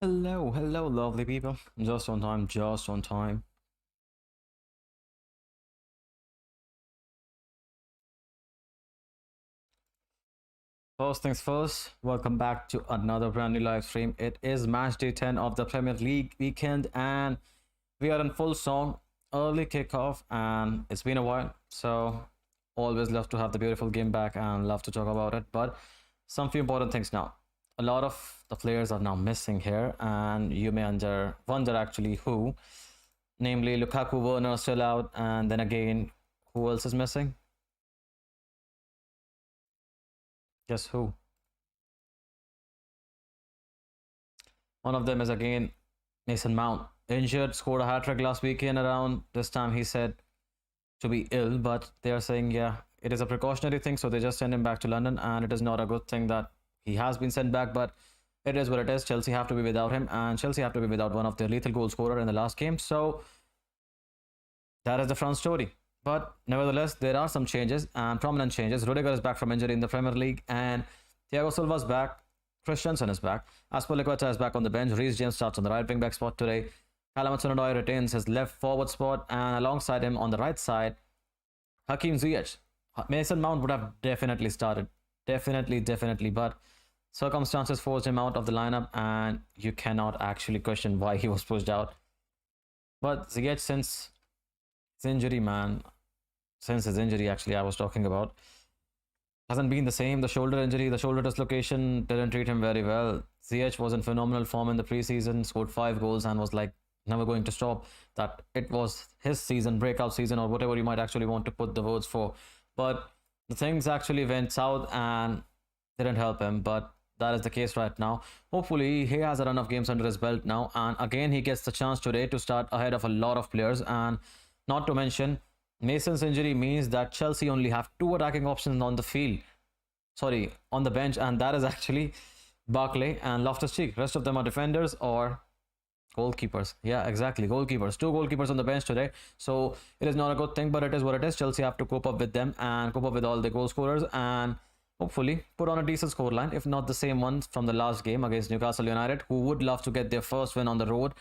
Hello, hello, lovely people. Just on time, just on time. First things first, welcome back to another brand new live stream. It is match day 10 of the Premier League weekend, and we are in full song, early kickoff, and it's been a while. So, always love to have the beautiful game back and love to talk about it. But some few important things now. A lot of the players are now missing here, and you may wonder actually who. Namely, Lukaku, Werner still out, and then again, who else is missing? Guess who? One of them is again Mason Mount. Injured, scored a hat trick last weekend around this time. He said to be ill, but they are saying, yeah, it is a precautionary thing, so they just send him back to London, and it is not a good thing that he has been sent back, but it is what it is. Chelsea have to be without him, and Chelsea have to be without one of their lethal goal scorer in the last game. So that is the front story. But nevertheless, there are some changes and prominent changes. Rudiger is back from injury in the Premier League, and Thiago Silva's back. Christensen is back. Aspilicueta is back on the bench. Reece James starts on the right wing back spot today. Callum Hudson-Odoi retains his left forward spot, and alongside him on the right side, Hakim Ziyech. Mason Mount would have definitely started. Definitely. But circumstances forced him out of the lineup, and you cannot actually question why he was pushed out. But Ziyech, since his injury, man, since his injury, actually, I was talking about, hasn't been the same. The shoulder injury, the shoulder dislocation didn't treat him very well. Ziyech was in phenomenal form in the preseason, scored 5 goals, and was like never going to stop. That it was his season, breakout season, or whatever you might actually want to put the words for. But the things actually went south and didn't help him. But that is the case right now. Hopefully, he has a run of games under his belt now, and again, he gets the chance today to start ahead of a lot of players. And not to mention, Mason's injury means that Chelsea only have 2 attacking options on the field. Sorry, on the bench, and that is actually Barkley and Loftus-Cheek. Rest of them are defenders or goalkeepers. Yeah, exactly, goalkeepers. 2 goalkeepers on the bench today. So it is not a good thing, but it is what it is. Chelsea have to cope up with them and cope up with all the goal scorers and hopefully put on a decent scoreline, if not the same one from the last game against Newcastle United, who would love to get their first win on the road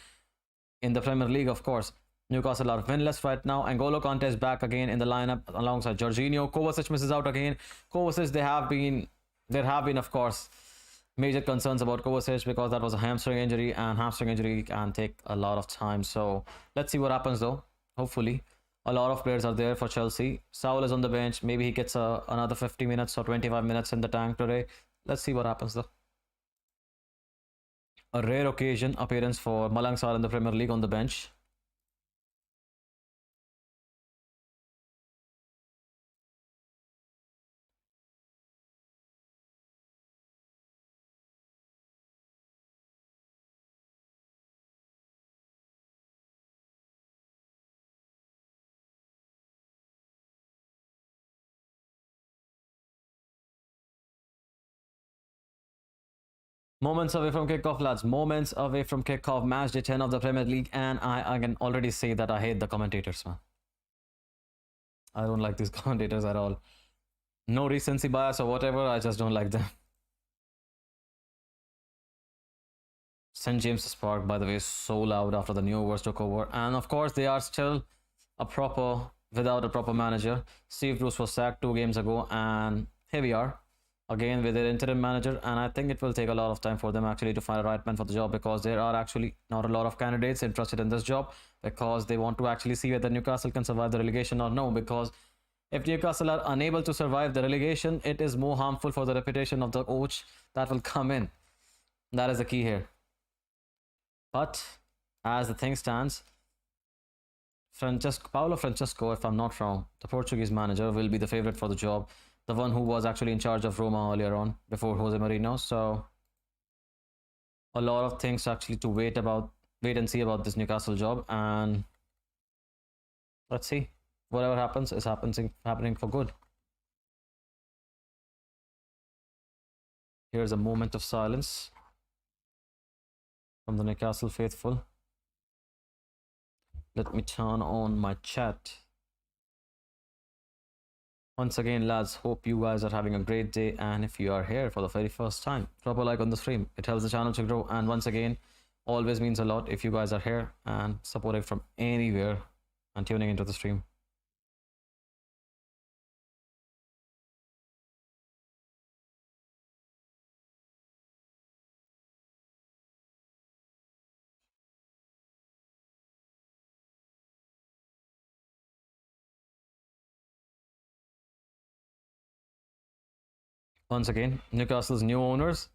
in the Premier League, of course. Newcastle are winless right now. N'Golo Kante is back again in the lineup alongside Jorginho. Kovacic misses out again. Kovacic, there have been, of course, major concerns about Kovacic because that was a hamstring injury, and hamstring injury can take a lot of time. So let's see what happens though. Hopefully, a lot of players are there for Chelsea. Saul is on the bench. Maybe he gets another 50 minutes or 25 minutes in the tank today. Let's see what happens though. A rare occasion appearance for Malang Sarr in the Premier League on the bench. Moments away from kickoff, lads. Moments away from kickoff. Match day 10 of the Premier League. And I can already say that I hate the commentators, man. I don't like these commentators at all. No recency bias or whatever. I just don't like them. St. James's Park, by the way, is so loud after the new owners took over. And of course, they are still without a proper manager. Steve Bruce was sacked 2 games ago. And here we are again with their interim manager, and I think it will take a lot of time for them actually to find a right man for the job, because there are actually not a lot of candidates interested in this job, because they want to actually see whether Newcastle can survive the relegation or no. Because if Newcastle are unable to survive the relegation, it is more harmful for the reputation of the coach that will come in. That is the key here. But as the thing stands, Paulo Francesco, if I'm not wrong, the Portuguese manager, will be the favorite for the job, the one who was actually in charge of Roma earlier on before Jose Mourinho. So a lot of things actually to wait and see about this Newcastle job, and let's see. Whatever happens is happening for good. Here's a moment of silence from the Newcastle faithful. Let me turn on my chat. Once again, lads, hope you guys are having a great day, and if you are here for the very first time, drop a like on the stream. It helps the channel to grow. And once again, always means a lot if you guys are here and supporting from anywhere and tuning into the stream. Once again, Newcastle's new owners,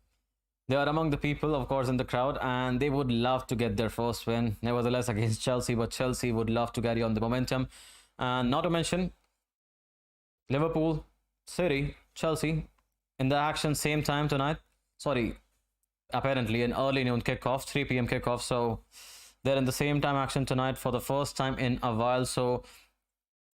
they are among the people, of course, in the crowd, and they would love to get their first win, nevertheless, against Chelsea. But Chelsea would love to carry on the momentum. And not to mention, Liverpool, City, Chelsea in the action same time tonight. Sorry, apparently an early noon kickoff, 3 p.m. kickoff. So they're in the same time action tonight for the first time in a while. So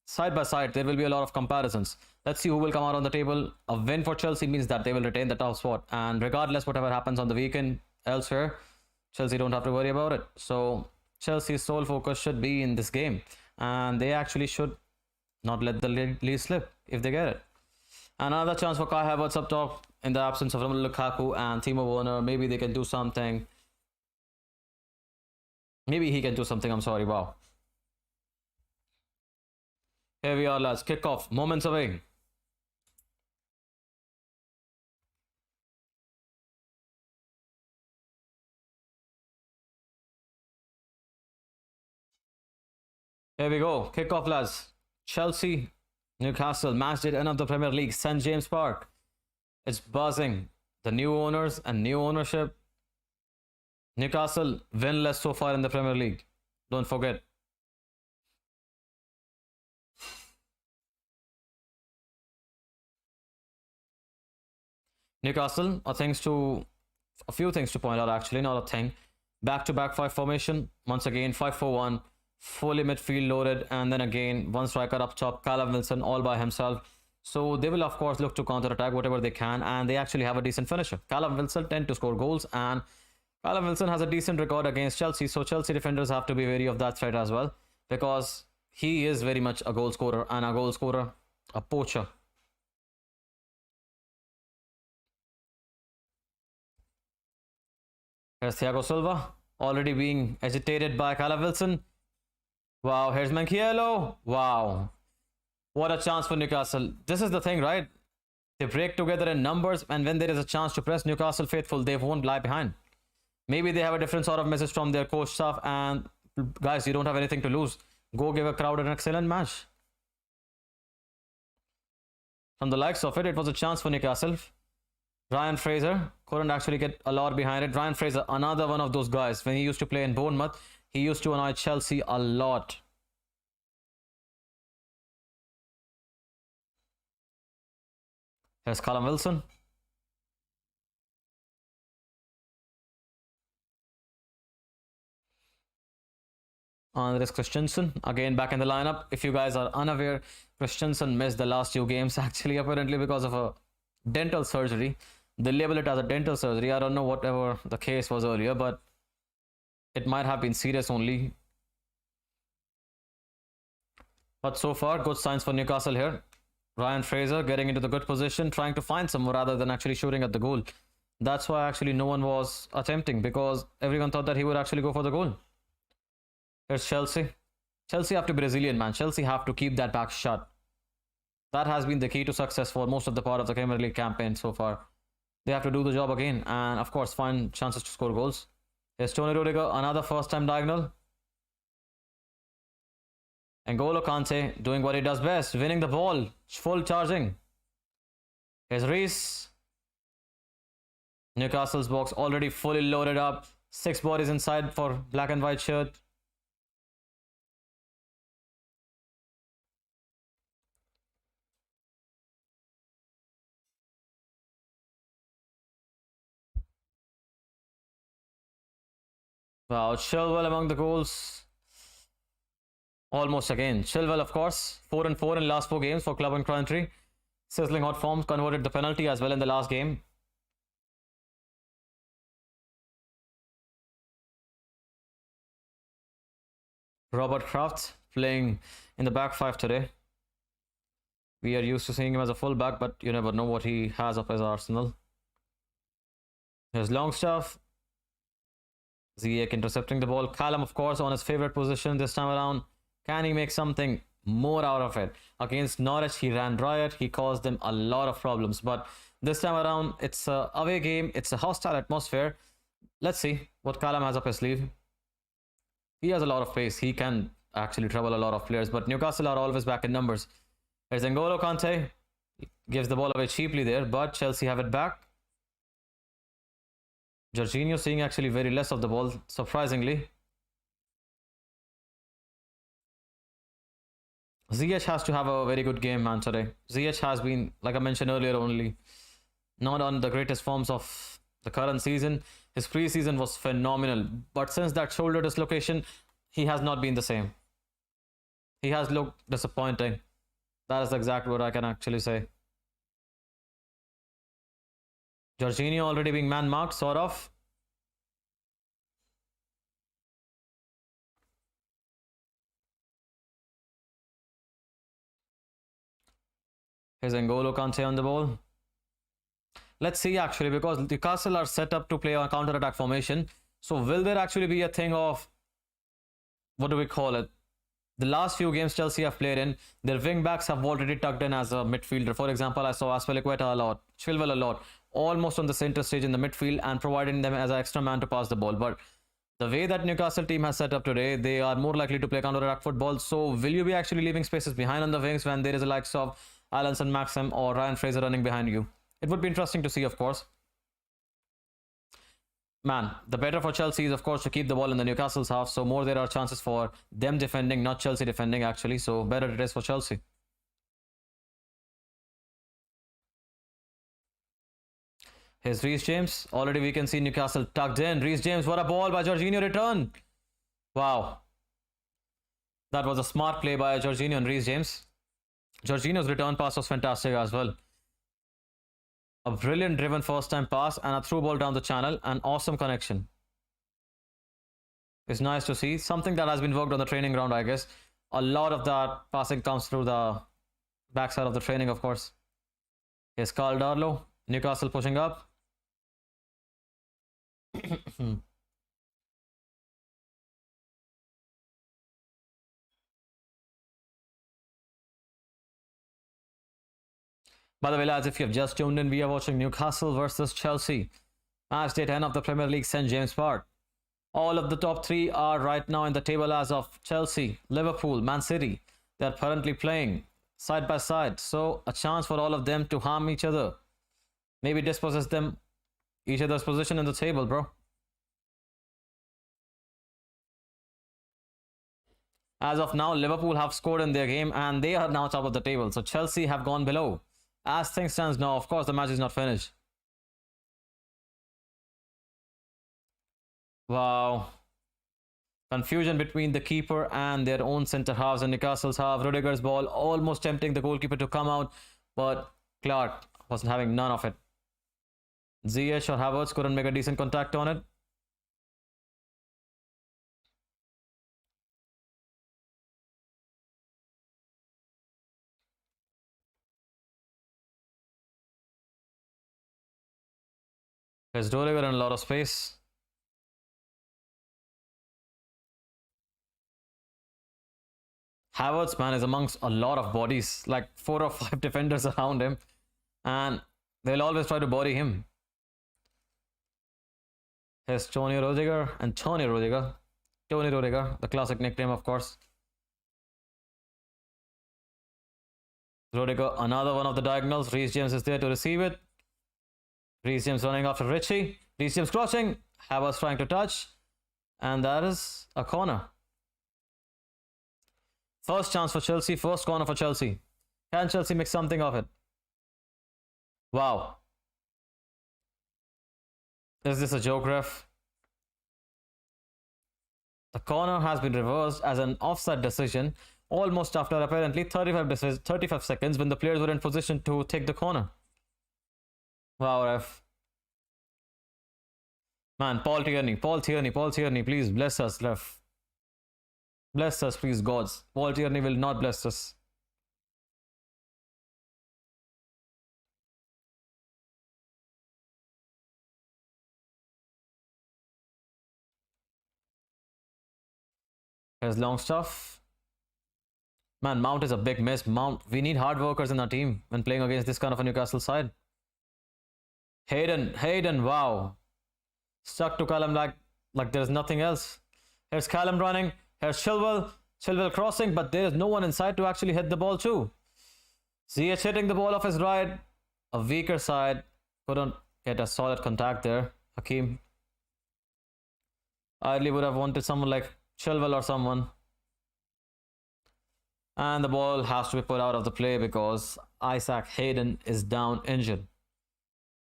side by side, there will be a lot of comparisons. Let's see who will come out on the table. A win for Chelsea means that they will retain the top spot. And regardless, whatever happens on the weekend elsewhere, Chelsea don't have to worry about it. So Chelsea's sole focus should be in this game. And they actually should not let the lead slip if they get it. Another chance for Kai Havertz up top in the absence of Romelu Lukaku and Timo Werner. Maybe they can do something. Maybe he can do something. I'm sorry. Wow. Here we are, lads. Kickoff. Moments away. Here we go. Kickoff, lads. Chelsea, Newcastle, matchday end of the Premier League, St. James Park. It's buzzing. The new owners and new ownership. Newcastle winless so far in the Premier League. Don't forget. Newcastle, a few things to point out actually, not a thing. Back-to-back 5 formation. Once again, 5-4-1. Fully midfield loaded, and then again one striker up top, Callum Wilson all by himself. So they will of course look to counter-attack whatever they can, and they actually have a decent finisher. Callum Wilson tend to score goals, and Callum Wilson has a decent record against Chelsea, so Chelsea defenders have to be wary of that threat as well, because he is very much a goal scorer, and a poacher. Here's Thiago Silva, already being agitated by Callum Wilson. Wow, here's Mankiello. Wow. What a chance for Newcastle. This is the thing, right? They break together in numbers, and when there is a chance to press Newcastle faithful, they won't lie behind. Maybe they have a different sort of message from their coach staff, and guys, you don't have anything to lose. Go give a crowd an excellent match. From the likes of it, it was a chance for Newcastle. Ryan Fraser couldn't actually get a lot behind it. Ryan Fraser, another one of those guys. When he used to play in Bournemouth, he used to annoy Chelsea a lot. Here's Callum Wilson. Andres Christensen, again back in the lineup. If you guys are unaware, Christensen missed the last 2 games actually, apparently because of a dental surgery. They label it as a dental surgery. I don't know whatever the case was earlier, but it might have been serious only. But so far, good signs for Newcastle here. Ryan Fraser getting into the good position, trying to find some rather than actually shooting at the goal. That's why actually no one was attempting, because everyone thought that he would actually go for the goal. Here's Chelsea. Chelsea have to be resilient, man. Chelsea have to keep that back shut. That has been the key to success for most of the part of the Premier League campaign so far. They have to do the job again and, of course, find chances to score goals. Here's Tony Rudiger, another first-time diagonal. N'Golo Kante doing what he does best, winning the ball, full charging. Here's Reece. Newcastle's box already fully loaded up. 6 bodies inside for black and white shirt. Wow, Chilwell among the goals. Almost again. Chilwell, of course, 4-4 in last 4 games for club and country. Sizzling hot form, converted the penalty as well in the last game. Robert Kraft playing in the back 5 today. We are used to seeing him as a fullback, but you never know what he has up his arsenal. Here's Longstaff. Ziyech intercepting the ball. Callum, of course, on his favorite position this time around. Can he make something more out of it? Against Norwich, he ran riot. He caused them a lot of problems. But this time around, it's a away game. It's a hostile atmosphere. Let's see what Callum has up his sleeve. He has a lot of pace. He can actually trouble a lot of players. But Newcastle are always back in numbers. There's N'Golo Kante. Gives the ball away cheaply there. But Chelsea have it back. Jorginho seeing actually very less of the ball, surprisingly. Ziyech has to have a very good game, man, today. Ziyech has been, like I mentioned earlier, only not on the greatest forms of the current season. His preseason was phenomenal, but since that shoulder dislocation, he has not been the same. He has looked disappointing. That is exactly what I can actually say. Jorginho already being man-marked, sort of. Here's N'Golo Kante on the ball. Let's see actually, because Newcastle are set up to play a counter-attack formation. So will there actually be a thing of, what do we call it? The last few games Chelsea have played in, their wing backs have already tucked in as a midfielder. For example, I saw Azpilicueta a lot, Chilwell a lot, almost on the center stage in the midfield and providing them as an extra man to pass the ball. But the way that Newcastle team has set up today, they are more likely to play counter-attack football. So will you be actually leaving spaces behind on the wings when there is a likes of Alanson Maxim or Ryan Fraser running behind you? It would be interesting to see, of course. Man, the better for Chelsea is, of course, to keep the ball in the Newcastle's half. So more there are chances for them defending, not Chelsea defending, actually. So better it is for Chelsea. Here's Reece James. Already we can see Newcastle tucked in. Reece James, what a ball by Jorginho, return. Wow. That was a smart play by Jorginho and Reece James. Jorginho's return pass was fantastic as well. A brilliant driven first time pass and a through ball down the channel. An awesome connection. It's nice to see. Something that has been worked on the training ground, I guess. A lot of that passing comes through the backside of the training, of course. Here's Carl Darlow. Newcastle pushing up. By the way, lads, if you have just tuned in, we are watching Newcastle versus Chelsea. Matchday 10 of the Premier League, St. James Park. All of the top three are right now in the table as of Chelsea, Liverpool, Man City. They are currently playing side by side. So a chance for all of them to harm each other. Maybe dispossess them, each other's position in the table, bro. As of now, Liverpool have scored in their game and they are now top of the table. So Chelsea have gone below. As things stand now, of course, the match is not finished. Wow. Confusion between the keeper and their own centre halves, and Newcastle's half. Rudiger's ball almost tempting the goalkeeper to come out, but Clark wasn't having none of it. Ziyech or Havertz couldn't make a decent contact on it. There's Rudiger in a lot of space. Havertz, man, is amongst a lot of bodies, like 4 or 5 defenders around him, and they'll always try to body him. Here's Tony Rudiger, Tony Rudiger, the classic nickname, of course. Rudiger, another one of the diagonals. Reece James is there to receive it. Reece James running after Richie. Reece James crossing. Havertz trying to touch, and that is a corner. First chance for Chelsea, first corner for Chelsea. Can Chelsea make something of it? Wow. Is this a joke, ref? The corner has been reversed as an offside decision almost after apparently 35 seconds when the players were in position to take the corner. Wow, ref. Man, Paul Tierney, please bless us, ref. Bless us, please, gods. Paul Tierney will not bless us. Here's long stuff. Man, Mount is a big miss. Mount, we need hard workers in our team when playing against this kind of a Newcastle side. Hayden, wow. Stuck to Callum like there's nothing else. Here's Callum running. Here's Chilwell crossing, but there is no one inside to actually hit the ball too. ZH hitting the ball off his right. A weaker side. Couldn't get a solid contact there. Hakeem. I really would have wanted someone like Chilwell or someone. And the ball has to be put out of the play because Isaac Hayden is down injured.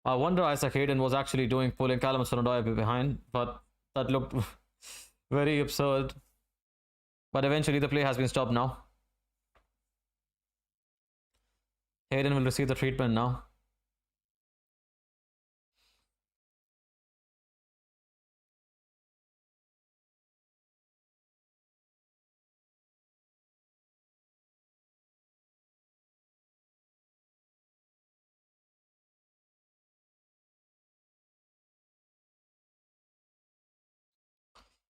I wonder Isaac Hayden was actually pulling Callum Hudson-Odoi behind, but that looked very absurd. But eventually the play has been stopped now. Hayden will receive the treatment now.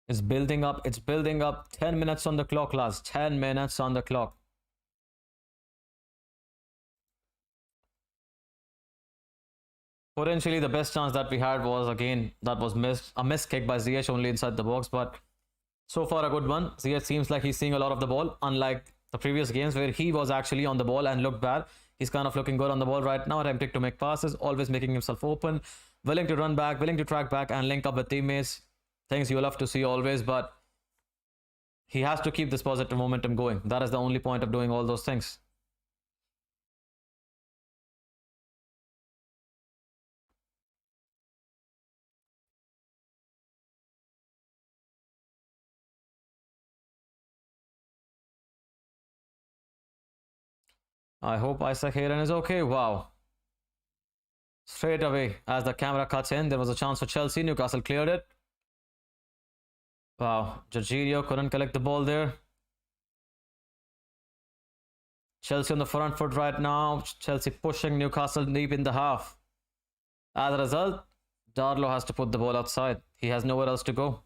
It's building up. It's building up. 10 minutes on the clock, lads. 10 minutes on the clock. Potentially the best chance that we had was, again, that was missed. A missed kick by ZH only inside the box, but so far a good one. ZH seems like he's seeing a lot of the ball, unlike the previous games where he was actually on the ball and looked bad. He's kind of looking good on the ball right now, attempting to make passes, always making himself open, willing to run back, willing to track back and link up with teammates. Things you love to see always, but he has to keep this positive momentum going. That is the only point of doing all those things. I hope Isaac Hayden is okay. Wow. Straight away, as the camera cuts in, there was a chance for Chelsea. Newcastle cleared it. Wow. Jorginho couldn't collect the ball there. Chelsea on the front foot right now. Chelsea pushing Newcastle deep in the half. As a result, Darlow has to put the ball outside. He has nowhere else to go.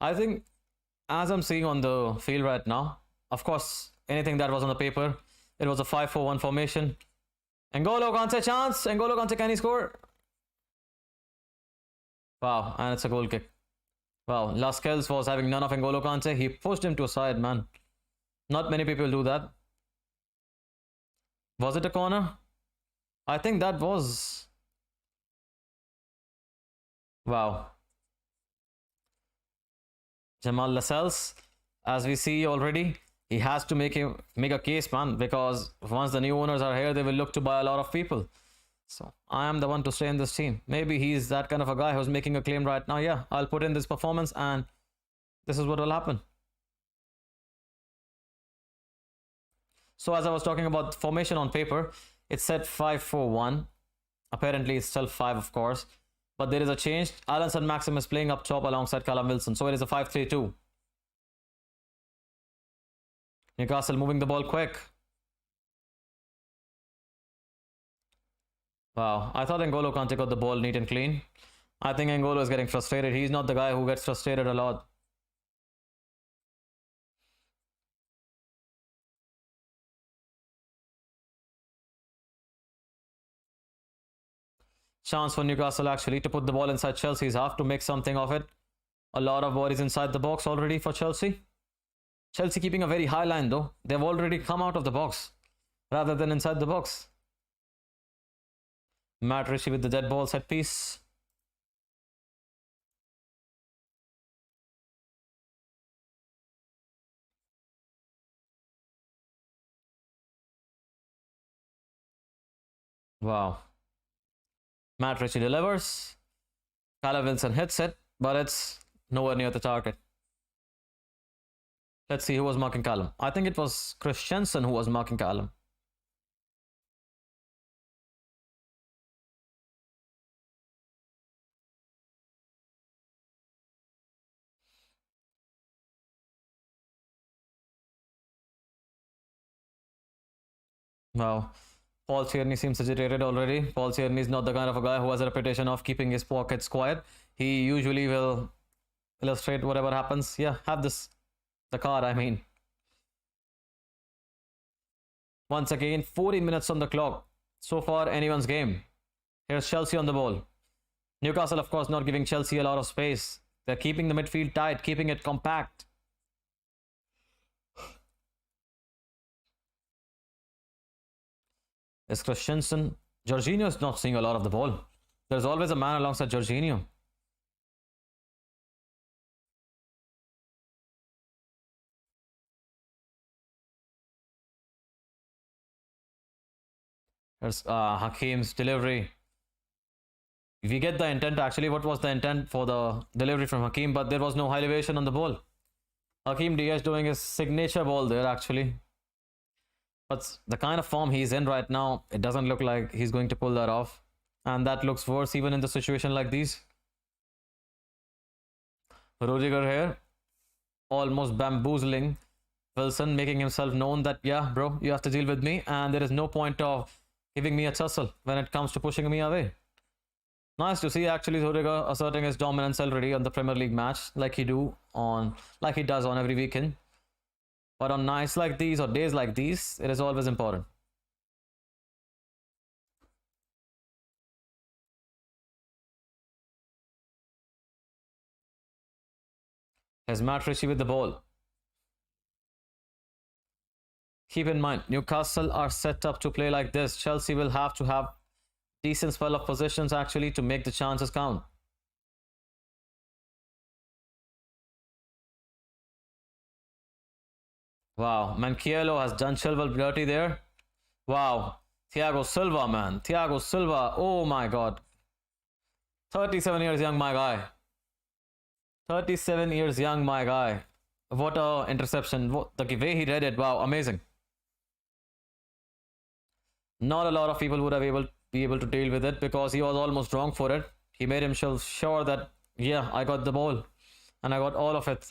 I think, as I'm seeing on the field right now, of course, anything that was on the paper, it was a 5-4-1 formation. N'Golo Kante chance. N'Golo Kante, can he score? Wow, and it's a goal kick. Wow, Lascelles was having none of N'Golo Kante. He pushed him to a side, man. Not many people do that. Was it a corner? I think that was... Wow. Jamal Lascelles, as we see already, he has to make a case, man, because once the new owners are here, they will look to buy a lot of people. So I am the one to stay in this team. Maybe he's that kind of a guy who's making a claim right now. Yeah, I'll put in this performance and this is what will happen. So as I was talking about formation on paper, it said 5-4-1. Apparently it's still 5, of course. But there is a change. Alan Saint-Maxim is playing up top alongside Callum Wilson. So it is a 5-3-2. Newcastle moving the ball quick. Wow, I thought N'Golo Kante got the ball neat and clean. I think N'Golo is getting frustrated. He's not the guy who gets frustrated a lot. Chance for Newcastle actually to put the ball inside Chelsea's half to make something of it. A lot of bodies inside the box already for Chelsea. Chelsea keeping a very high line though. They've already come out of the box rather than inside the box. Matt Ritchie with the dead ball set piece. Wow. Matt Ritchie delivers. Callum Wilson hits it, but it's nowhere near the target. Let's see who was marking Callum. I think it was Christensen who was marking Callum. Wow. Paul Tierney seems agitated already. Paul Tierney is not the kind of a guy who has a reputation of keeping his pockets quiet. He usually will illustrate whatever happens. Yeah, have this. The card, I mean. Once again, 14 minutes on the clock. So far, anyone's game. Here's Chelsea on the ball. Newcastle, of course, not giving Chelsea a lot of space. They're keeping the midfield tight, keeping it compact. Is Christensen? Jorginho is not seeing a lot of the ball. There's always a man alongside Jorginho. There's Hakim's delivery. We get the intent actually. What was the intent for the delivery from Hakim? But there was no high elevation on the ball. Hakim Diaz doing his signature ball there actually. But the kind of form he's in right now, it doesn't look like he's going to pull that off. And that looks worse even in the situation like these. Rudiger here, almost bamboozling Wilson, making himself known that, yeah, bro, you have to deal with me. And there is no point of giving me a tussle when it comes to pushing me away. Nice to see actually Rudiger asserting his dominance already on the Premier League match, like he does on every weekend. But on nights like these or days like these, it is always important. Here's Matt Ritchie with the ball. Keep in mind, Newcastle are set up to play like this. Chelsea will have to have decent spell of possessions actually to make the chances count. Wow, Mankiello has done Chilwell dirty there. Wow, Thiago Silva, man. Thiago Silva, oh my god. 37 years young, my guy. 37 years young, my guy. What a interception. The way he read it, wow, amazing. Not a lot of people would have be able to deal with it because he was almost wrong for it. He made himself sure that, yeah, I got the ball. And I got all of it.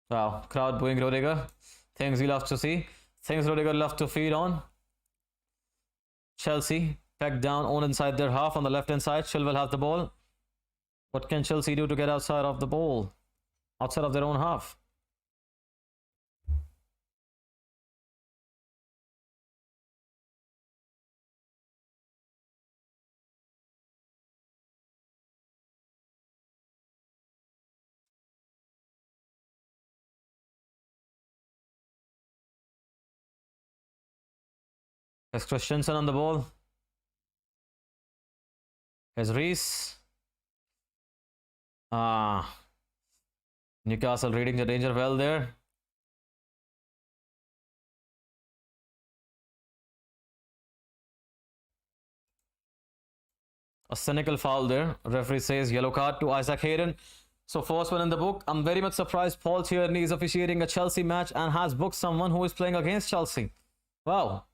Wow, crowd booing Rudiger. Things he loves to see. Things Rudiger loves to feed on. Chelsea pegged down on inside their half on the left hand side. Chilwell has the ball. What can Chelsea do to get outside of the ball? Outside of their own half. There's Christensen on the ball. Here's Reese. Newcastle reading the danger well there. A cynical foul there. Referee says yellow card to Isaac Hayden. So first one in the book. I'm very much surprised Paul Tierney is officiating a Chelsea match and has booked someone who is playing against Chelsea. Wow.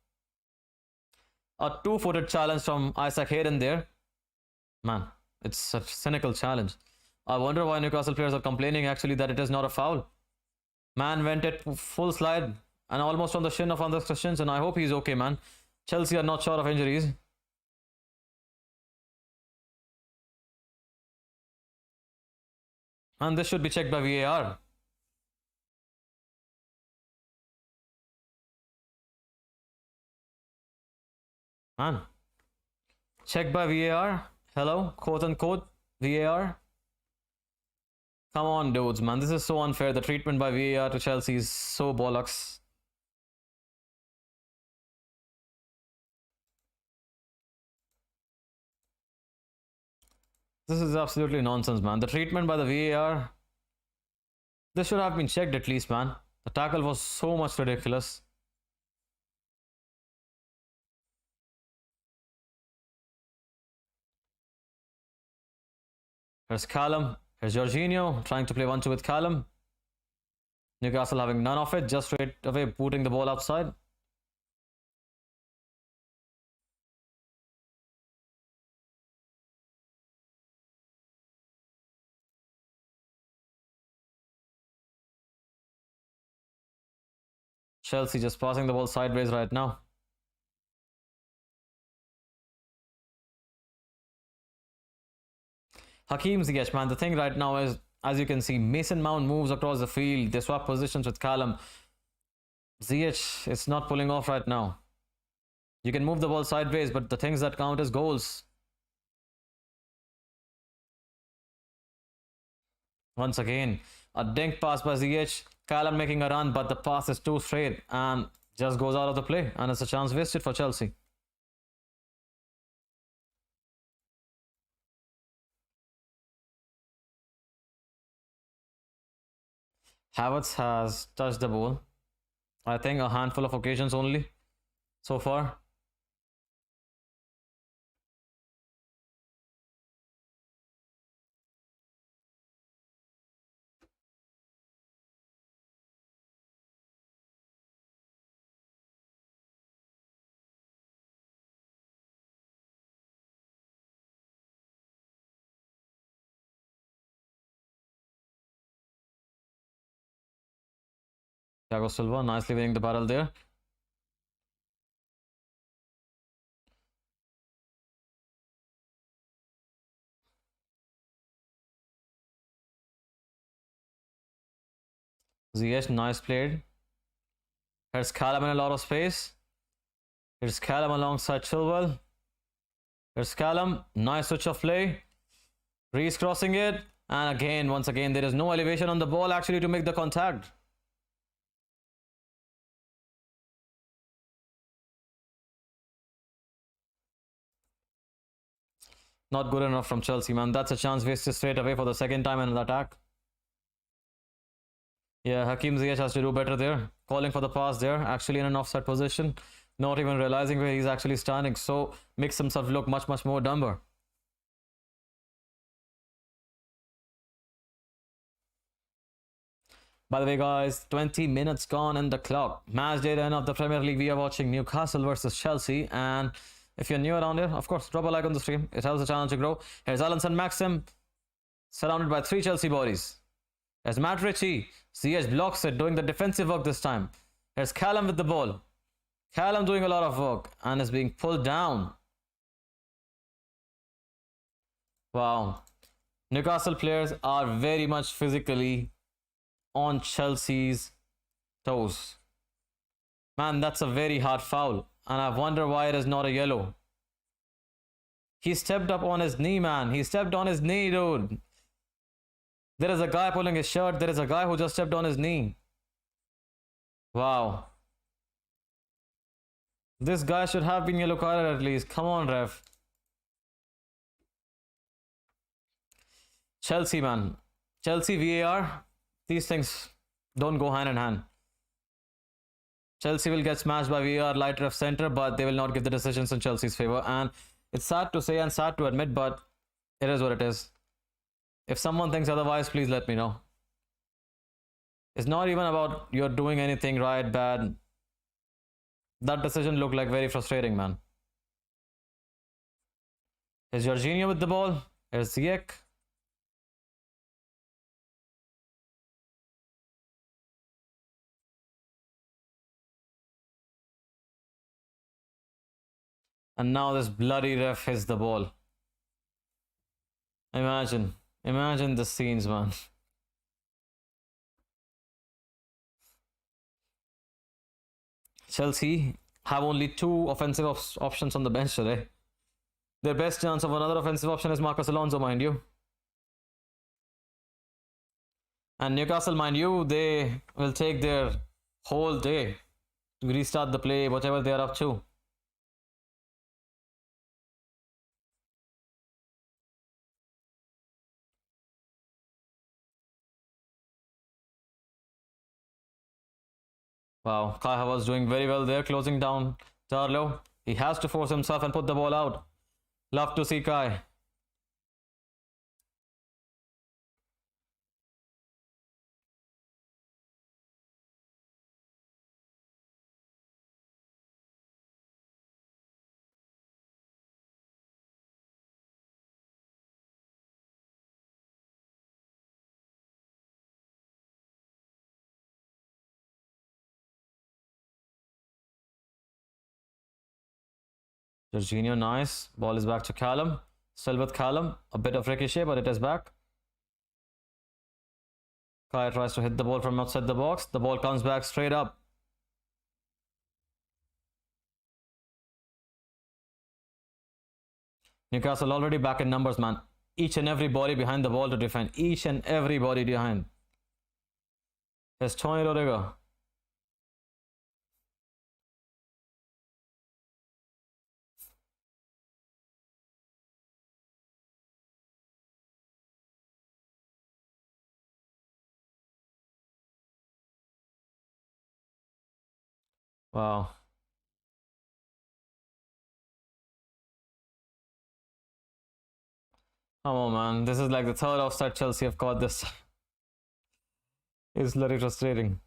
A two-footed challenge from Isaac Hayden there. Man, it's such a cynical challenge. I wonder why Newcastle players are complaining actually that it is not a foul. Man went it full slide and almost on the shin of Anders Christensen. I hope he's okay, man. Chelsea are not short of injuries. And this should be checked by VAR. Man. Checked by VAR. Hello, quote unquote, VAR. Come on, dudes, man. This is so unfair. The treatment by VAR to Chelsea is so bollocks. This is absolutely nonsense, man. The treatment by the VAR. This should have been checked at least, man. The tackle was so much ridiculous. Here's Callum. Here's Jorginho trying to play 1-2 with Callum. Newcastle having none of it, just straight away putting the ball outside. Chelsea just passing the ball sideways right now. Hakim Ziyech, man, the thing right now is, as you can see, Mason Mount moves across the field. They swap positions with Callum. Ziyech, it's not pulling off right now. You can move the ball sideways, but the things that count is goals. Once again, a dink pass by Ziyech. Callum making a run, but the pass is too straight and just goes out of the play. And it's a chance wasted for Chelsea. Havertz has touched the ball. I think a handful of occasions only so far. Thiago Silva nicely winning the battle there. Ziyech, nice played. Here's Callum in a lot of space. Here's Callum alongside Chilwell. Here's Callum, nice switch of play. Reese crossing it. And again, once again, there is no elevation on the ball actually to make the contact. Not good enough from Chelsea, man. That's a chance wasted straight away for the second time in an attack. Yeah, Hakim Ziyech has to do better there. Calling for the pass there, actually in an offside position. Not even realizing where he's actually standing. So makes himself look much, much more dumber. By the way, guys, 20 minutes gone in the clock. Match day end of the Premier League. We are watching Newcastle versus Chelsea. And if you're new around here, of course, drop a like on the stream. It helps the channel to grow. Here's Alanson Maxim, surrounded by 3 Chelsea bodies. There's Matt Ritchie. Ziyech blocks it, doing the defensive work this time. Here's Callum with the ball. Callum doing a lot of work and is being pulled down. Wow. Newcastle players are very much physically on Chelsea's toes. Man, that's a very hard foul. And I wonder why it is not a yellow. He stepped up on his knee, man. He stepped on his knee, dude. There is a guy pulling his shirt. There is a guy who just stepped on his knee. Wow. This guy should have been yellow carded at least. Come on, ref. Chelsea, man. Chelsea VAR. These things don't go hand in hand. Chelsea will get smashed by VAR light ref center, but they will not give the decisions in Chelsea's favor. And it's sad to say and sad to admit, but it is what it is. If someone thinks otherwise, please let me know. It's not even about you're doing anything right, bad. That decision looked like very frustrating, man. Here's Jorginho with the ball. Here's Ziyech. And now this bloody ref hits the ball. Imagine the scenes, man. Chelsea have only 2 offensive options on the bench today. Their best chance of another offensive option is Marcos Alonso, mind you. And Newcastle, mind you, they will take their whole day to restart the play, whatever they are up to. Wow, Kai Havertz doing very well there, closing down Darlow. He has to force himself and put the ball out. Love to see Kai. Jorginho, nice. Ball is back to Callum. Still with Callum. A bit of ricochet, but it is back. Kai tries to hit the ball from outside the box. The ball comes back straight up. Newcastle already back in numbers, man. Each and every body behind the ball to defend. Each and every body behind. Here's Tony Rodrigo. Wow. Come on, man. This is like the third offside Chelsea have caught this. It's very frustrating.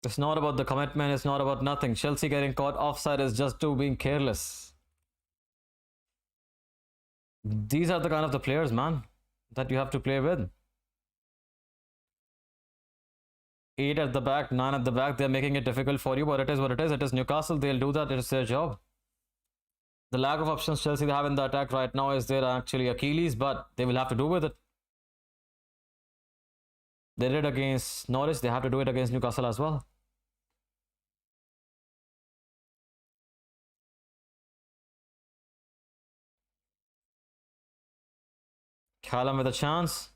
It's not about the commitment, it's not about nothing. Chelsea getting caught offside is just to being careless. These are the kind of the players, man, that you have to play with. 8 at the back, 9 at the back. They're making it difficult for you, but it is what it is. It is Newcastle. They'll do that. It's their job. The lack of options Chelsea have in the attack right now is their actually Achilles, but they will have to do with it. They did against Norwich. They have to do it against Newcastle as well. Callum with a chance.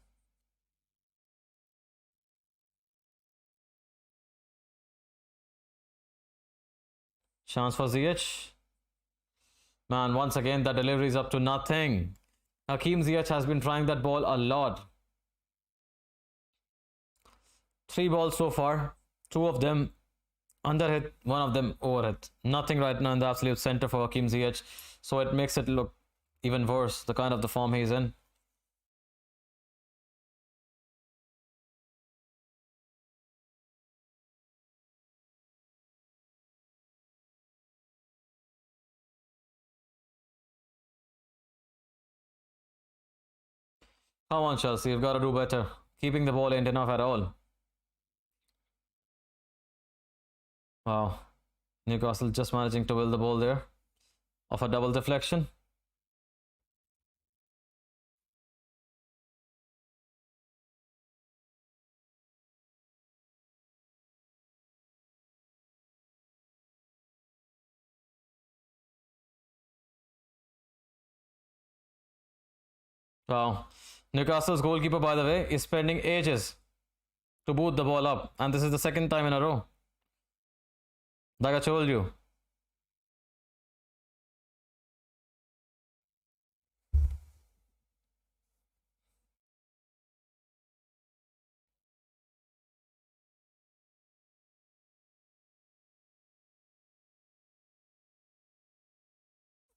Chance for Ziyech. Man, once again, the delivery is up to nothing. Hakim Ziyech has been trying that ball a lot. 3 balls so far. 2 of them underhit, 1 of them overhit. Nothing right now in the absolute center for Hakim Ziyech. So it makes it look even worse, the kind of the form he's in. Come on, Chelsea, you've got to do better. Keeping the ball ain't enough at all. Wow. Newcastle just managing to will the ball there. Off a double deflection. Wow. Newcastle's goalkeeper, by the way, is spending ages to boot the ball up. And this is the second time in a row. Like I told you.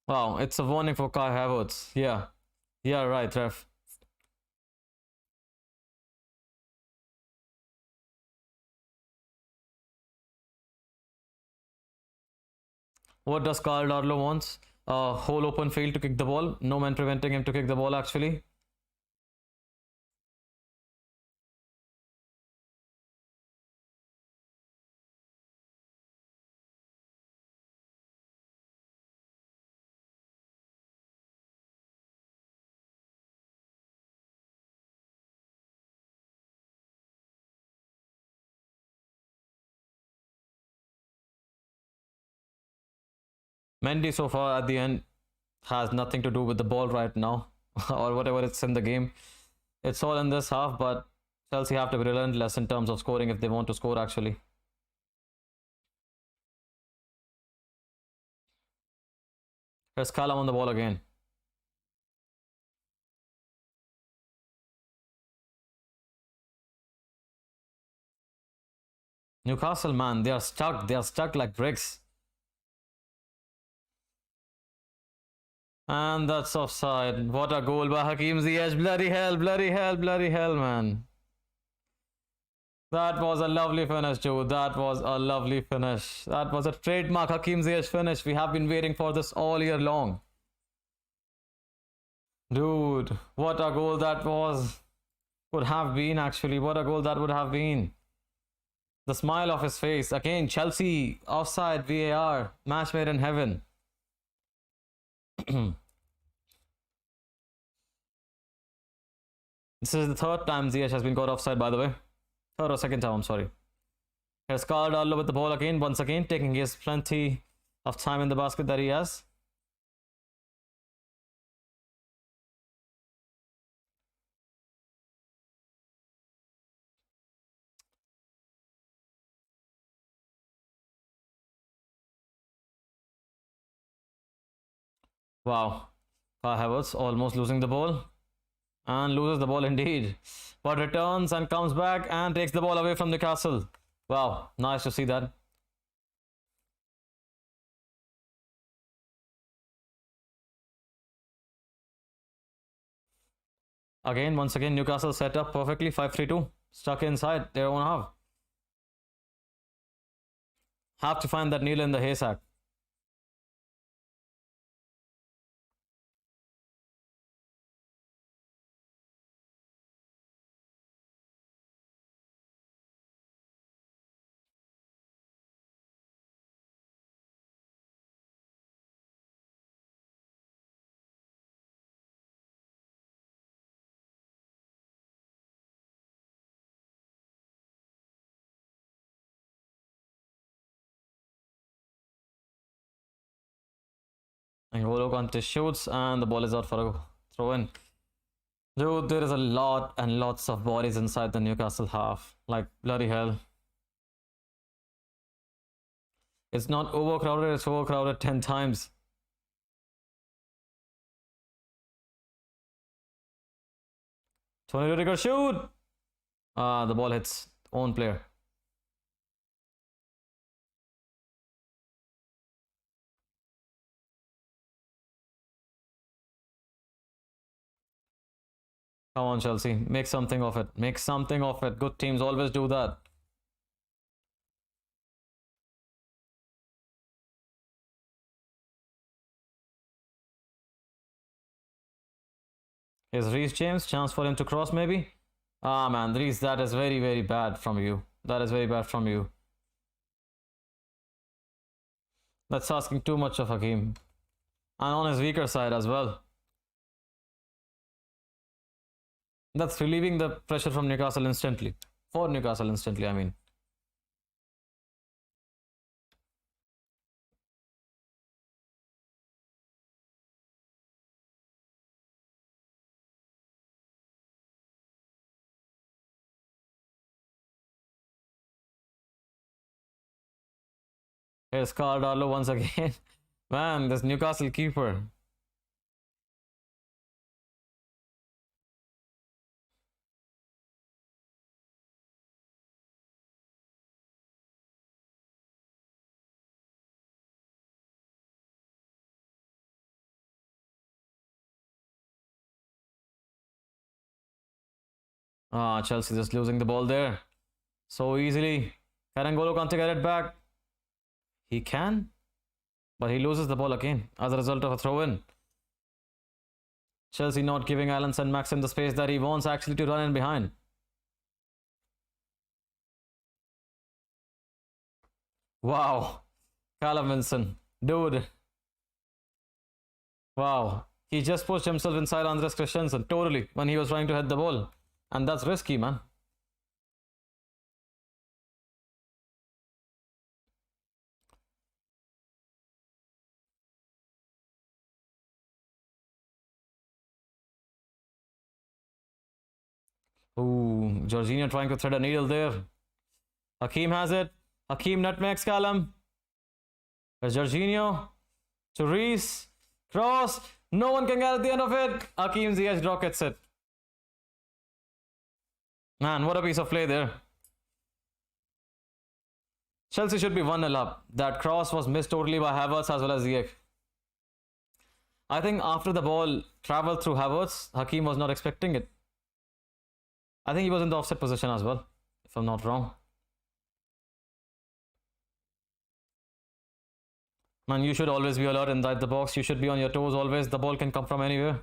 Wow, it's a warning for Kai Havertz. Yeah. Yeah, right, ref. What does Carl Darlow wants? A whole open field to kick the ball. No man preventing him to kick the ball actually. Mendy so far at the end has nothing to do with the ball right now or whatever it's in the game. It's all in this half, but Chelsea have to be relentless in terms of scoring if they want to score actually. Here's Callum on the ball again. Newcastle, man, they are stuck. They are stuck like bricks. And that's offside. What a goal by Hakim Ziyech. Bloody hell, bloody hell, bloody hell, man. That was a lovely finish, Joe. That was a lovely finish. That was a trademark Hakim Ziyech finish. We have been waiting for this all year long. Dude, what a goal that was. Would have been actually. What a goal that would have been. The smile of his face. Again, Chelsea offside VAR. Match made in heaven. This is the third time Ziyech has been caught offside, by the way. Third or second time, I'm sorry. Here's Carvalho with the ball again, once again, taking his plenty of time in the basket that he has. Wow. Kai Havertz almost losing the ball. And loses the ball indeed. But returns and comes back and takes the ball away from Newcastle. Wow, nice to see that. Again, once again, Newcastle set up perfectly. 5-3-2. Stuck inside their own half. Have to find that needle in the haystack. And Golo Kante shoots and the ball is out for a throw in. Dude, there is a lot and lots of bodies inside the Newcastle half. Like, bloody hell. It's not overcrowded, it's overcrowded 10 times. Tony Rudiger shoot! The ball hits own player. Come on, Chelsea. Make something of it. Make something of it. Good teams always do that. Here's Reece James. Chance for him to cross, maybe? Ah, man. Reece, that is very, very bad from you. That is very bad from you. That's asking too much of Hakim. And on his weaker side as well. That's relieving the pressure from Newcastle instantly. For Newcastle instantly, I mean. Here's Carvalho once again. Man, this Newcastle keeper. Ah, Chelsea just losing the ball there. So easily. Can N'Golo Kante get it back? He can. But he loses the ball again as a result of a throw-in. Chelsea not giving Allan Saint-Maximin the space that he wants actually to run in behind. Wow. Callum Wilson. Dude. Wow. He just pushed himself inside Andres Christensen. Totally. When he was trying to hit the ball. And that's risky, man. Ooh, Jorginho trying to thread a needle there. Hakim has it. Hakim nutmegs Callum. There's Jorginho. To Reece. Cross. No one can get at the end of it. Hakim Ziyech rockets it. Man, what a piece of play there. Chelsea should be 1-0 up. That cross was missed totally by Havertz as well as Ziyech. I think after the ball traveled through Havertz, Hakim was not expecting it. I think he was in the offset position as well, if I'm not wrong. Man, you should always be alert inside the box. You should be on your toes always. The ball can come from anywhere.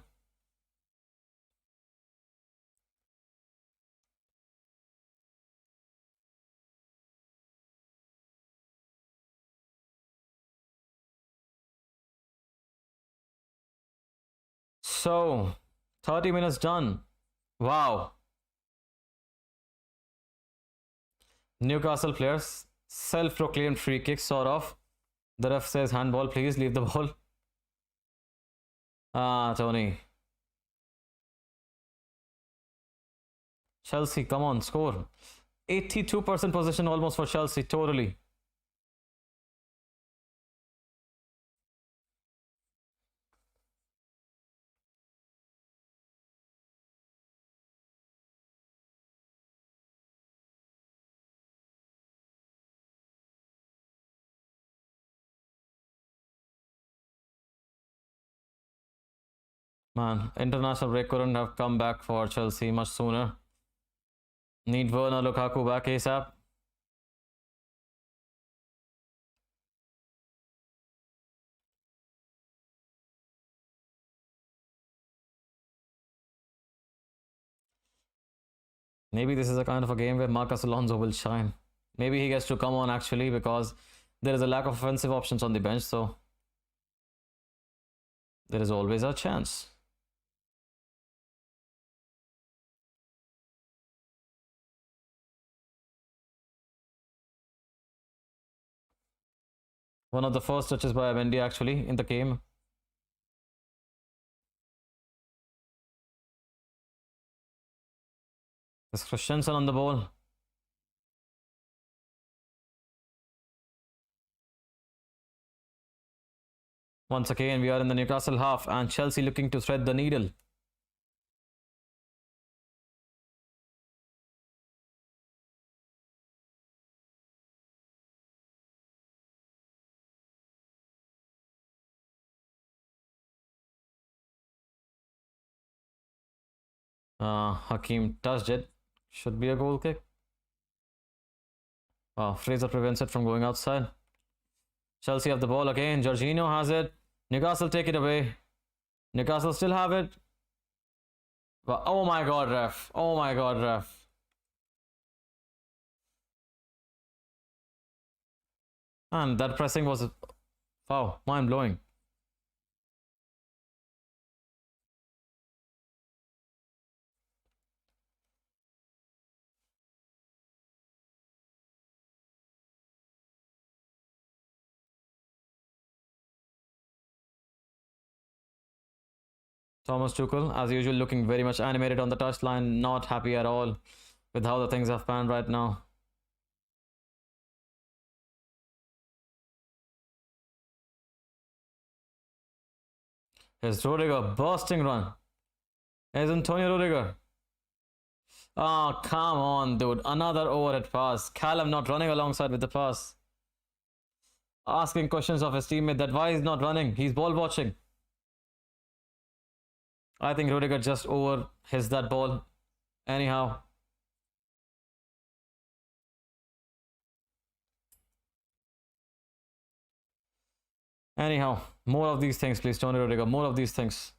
So, 30 minutes done. Wow. Newcastle players, self-proclaimed free kick, sort of. The ref says handball, please leave the ball. Ah, Tony. Chelsea, come on, score. 82% possession almost for Chelsea, totally. Man, international break couldn't have come back for Chelsea much sooner. Need Werner Lukaku back ASAP. Maybe this is a kind of a game where Marcus Alonso will shine. Maybe he gets to come on actually because there is a lack of offensive options on the bench, so there is always a chance. One of the first touches by Mendy actually in the game. There's Christensen on the ball. Once again, we are in the Newcastle half and Chelsea looking to thread the needle. Hakim touched it. Should be a goal kick. Fraser prevents it from going outside. Chelsea have the ball again. Jorginho has it. Newcastle take it away. Newcastle still have it. Oh my god, ref. Oh my god, ref. And that pressing was, wow, mind blowing. Thomas Tuchel, as usual, looking very much animated on the touchline, not happy at all with how the things have panned right now. Here's Rudiger, bursting run. Here's Antonio Rudiger. Oh, come on, dude. Another overhead pass. Callum not running alongside with the pass. Asking questions of his teammate that why he's not running. He's ball watching. I think Rudiger just over hits that ball. Anyhow. More of these things, please, Tony Rudiger. More of these things.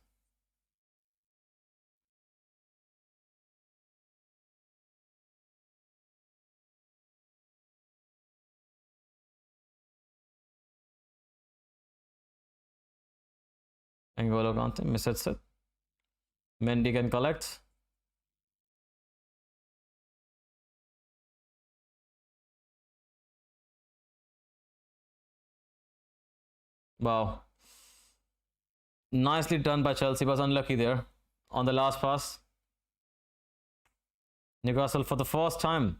N'Golo Kante misses it. Mendy can collect. Wow. Nicely done by Chelsea, was unlucky there on the last pass. Newcastle for the first time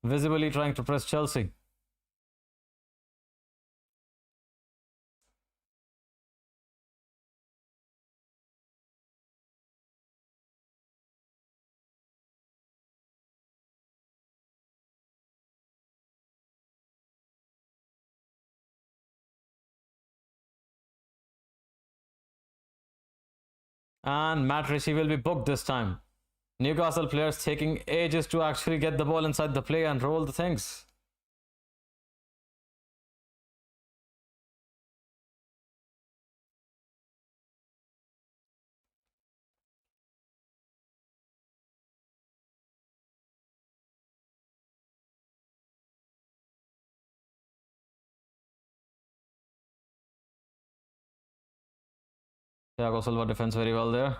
visibly trying to press Chelsea. And Matt Ritchie will be booked this time. Newcastle players taking ages to actually get the ball inside the play and roll the things. Thiago Silva defends very well there.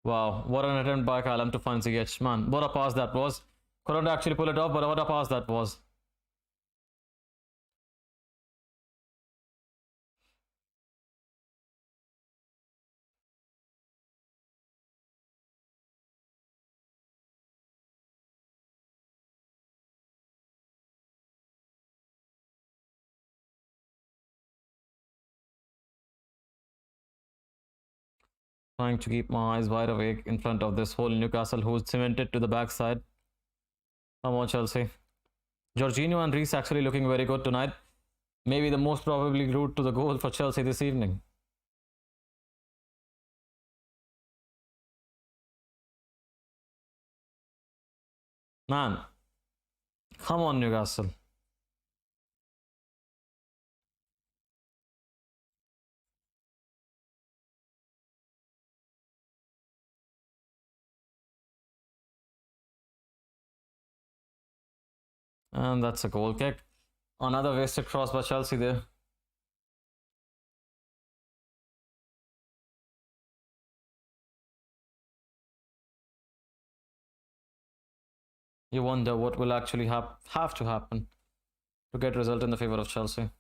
Wow, what an attempt by Callum to find Ziyech. Man, what a pass that was. Couldn't actually pull it off, but what a pass that was. Trying to keep my eyes wide awake in front of this whole Newcastle who's cemented to the backside. Come on, Chelsea. Jorginho and Reece actually looking very good tonight. Maybe the most probably route to the goal for Chelsea this evening. Man, come on, Newcastle. And that's a goal kick. Another wasted cross by Chelsea there. You wonder what will actually have to happen to get result in the favor of Chelsea.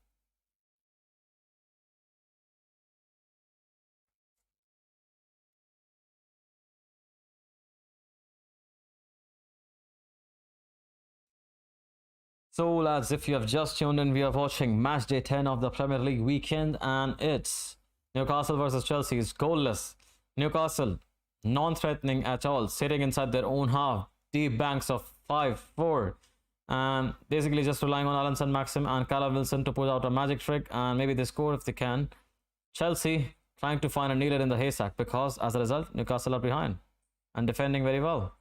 So lads, if you have just tuned in, we are watching match day 10 of the Premier League weekend, and it's Newcastle versus Chelsea. It's goalless. Newcastle non-threatening at all, sitting inside their own half, deep banks of 5-4, and basically just relying on Alan Maxim and Callum Wilson to put out a magic trick, and maybe they score if they can. Chelsea trying to find a needle in the haystack, because as a result Newcastle are behind and defending very well.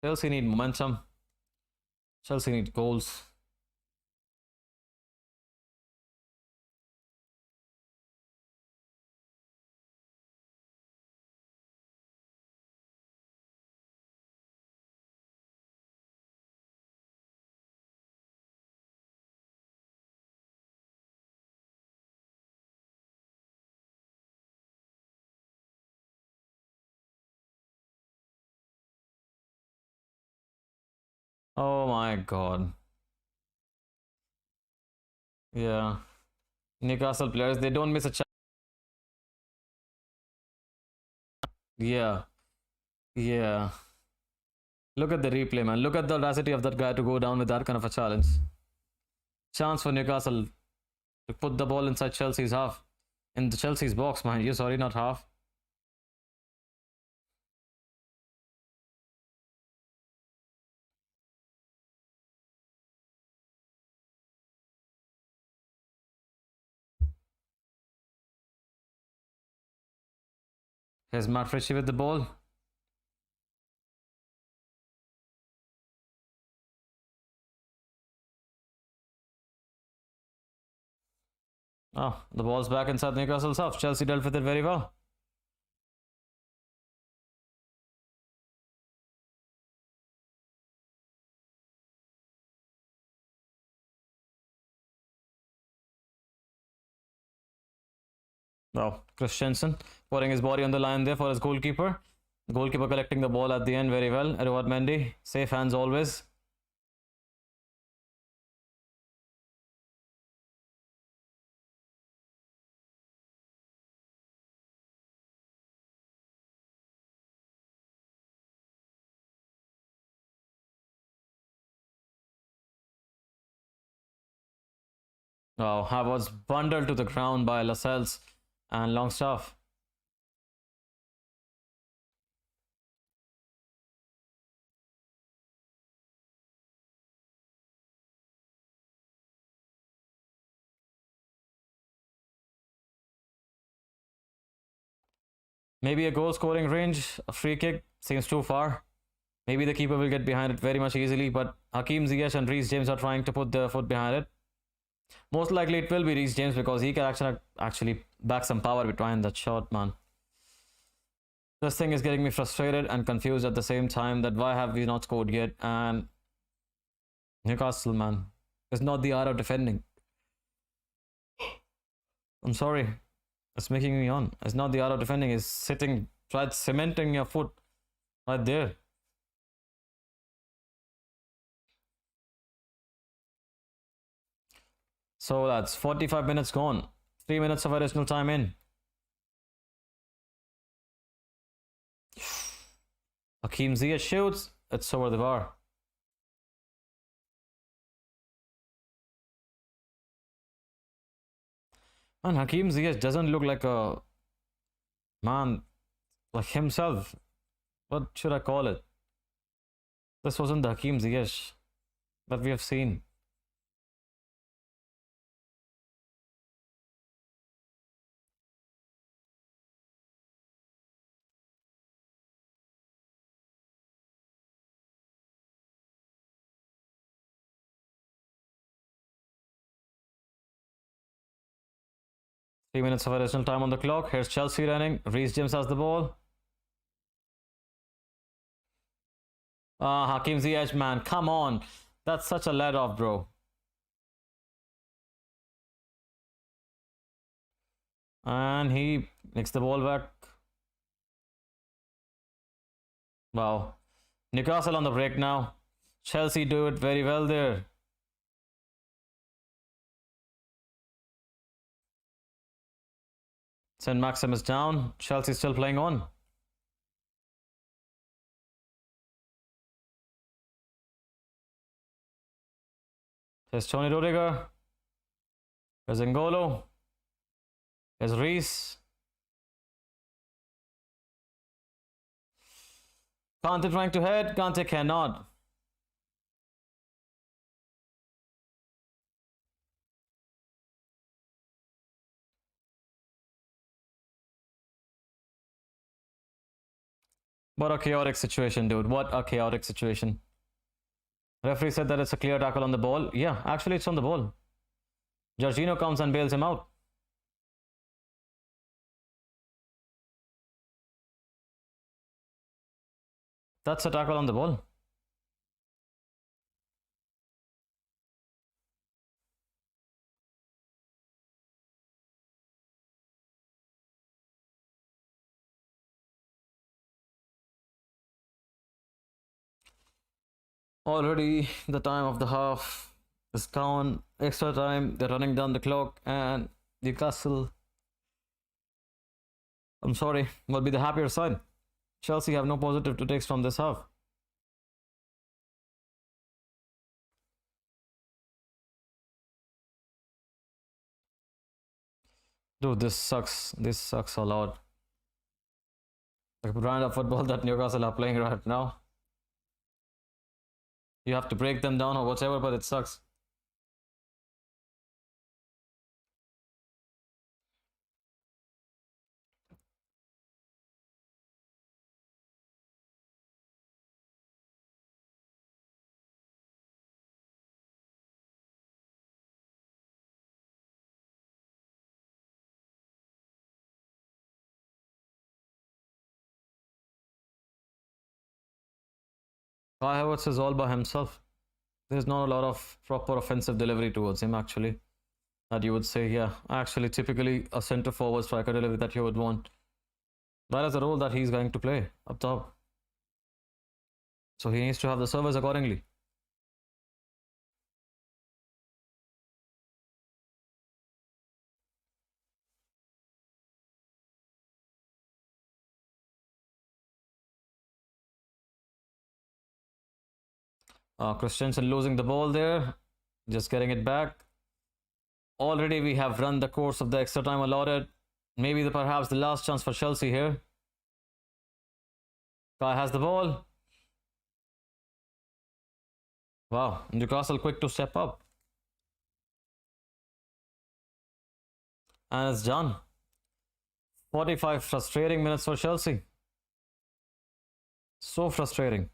Chelsea need momentum. Chelsea need goals. Oh my god. Yeah. Newcastle players, they don't miss a chance. Yeah. Yeah. Look at the replay, man. Look at the audacity of that guy to go down with that kind of a challenge. Chance for Newcastle to put the ball inside Chelsea's half. In the Chelsea's box, man. You sorry, not half. Here's Matt Ritchie with the ball. Oh, the ball's back inside Newcastle's half. Chelsea dealt with it very well. Oh, Christensen putting his body on the line there for his goalkeeper. The goalkeeper collecting the ball at the end very well. Edouard Mendy, safe hands always. Oh, Havertz bundled to the ground by Lascelles and Longstaff. Maybe a goal scoring range, a free kick seems too far. Maybe the keeper will get behind it very much easily, but Hakim Ziyech and Reece James are trying to put their foot behind it. Most likely it will be Reece James because he can actually back some power behind that shot, man. This thing is getting me frustrated and confused at the same time that why have we not scored yet, and Newcastle, man, is not the art of defending. I'm sorry. It's making me on. It's not the art of defending. It's sitting, try cementing your foot right there. So that's 45 minutes gone. 3 minutes of additional time in. Hakim Ziyech shoots. It's over the bar. And Hakim Ziyech doesn't look like a man like himself. What should I call it? This wasn't the Hakim Ziyech that we have seen. Three minutes of additional time on the clock. Here's Chelsea running. Reece James has the ball. Hakim Ziyech, man, come on. That's such a let off, bro. And he makes the ball back. Wow. Newcastle on the break now. Chelsea do it very well there. St. Maxim is down. Chelsea still playing on. There's Tony Rudiger. There's N'Golo. There's Reece. Kante trying to head. Kante cannot. What a chaotic situation, dude. What a chaotic situation. Referee said that it's a clear tackle on the ball. Yeah, actually it's on the ball. Jorginho comes and bails him out. That's a tackle on the ball. Already the time of the half is gone. Extra time. They're running down the clock, and Newcastle, I'm sorry, will be the happier side. Chelsea have no positive to take from this half. Dude, this sucks. This sucks a lot. The brand of football that Newcastle are playing right now. You have to break them down or whatever, but it sucks. Kai Havertz is all by himself. There's not a lot of proper offensive delivery towards him, actually. That you would say, yeah, actually, typically a center forward striker delivery that you would want. That is the role that he's going to play up top. So he needs to have the service accordingly. Christensen losing the ball there. Just getting it back. Already we have run the course of the extra time allotted. Maybe perhaps the last chance for Chelsea here. Kai has the ball. Wow, Newcastle quick to step up. And it's done. 45 frustrating minutes for Chelsea. So frustrating.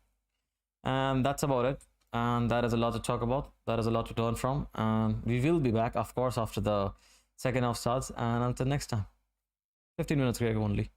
And that's about it. And that is a lot to talk about. That is a lot to learn from. And we will be back, of course, after the second half starts. And until next time, 15 minutes break only.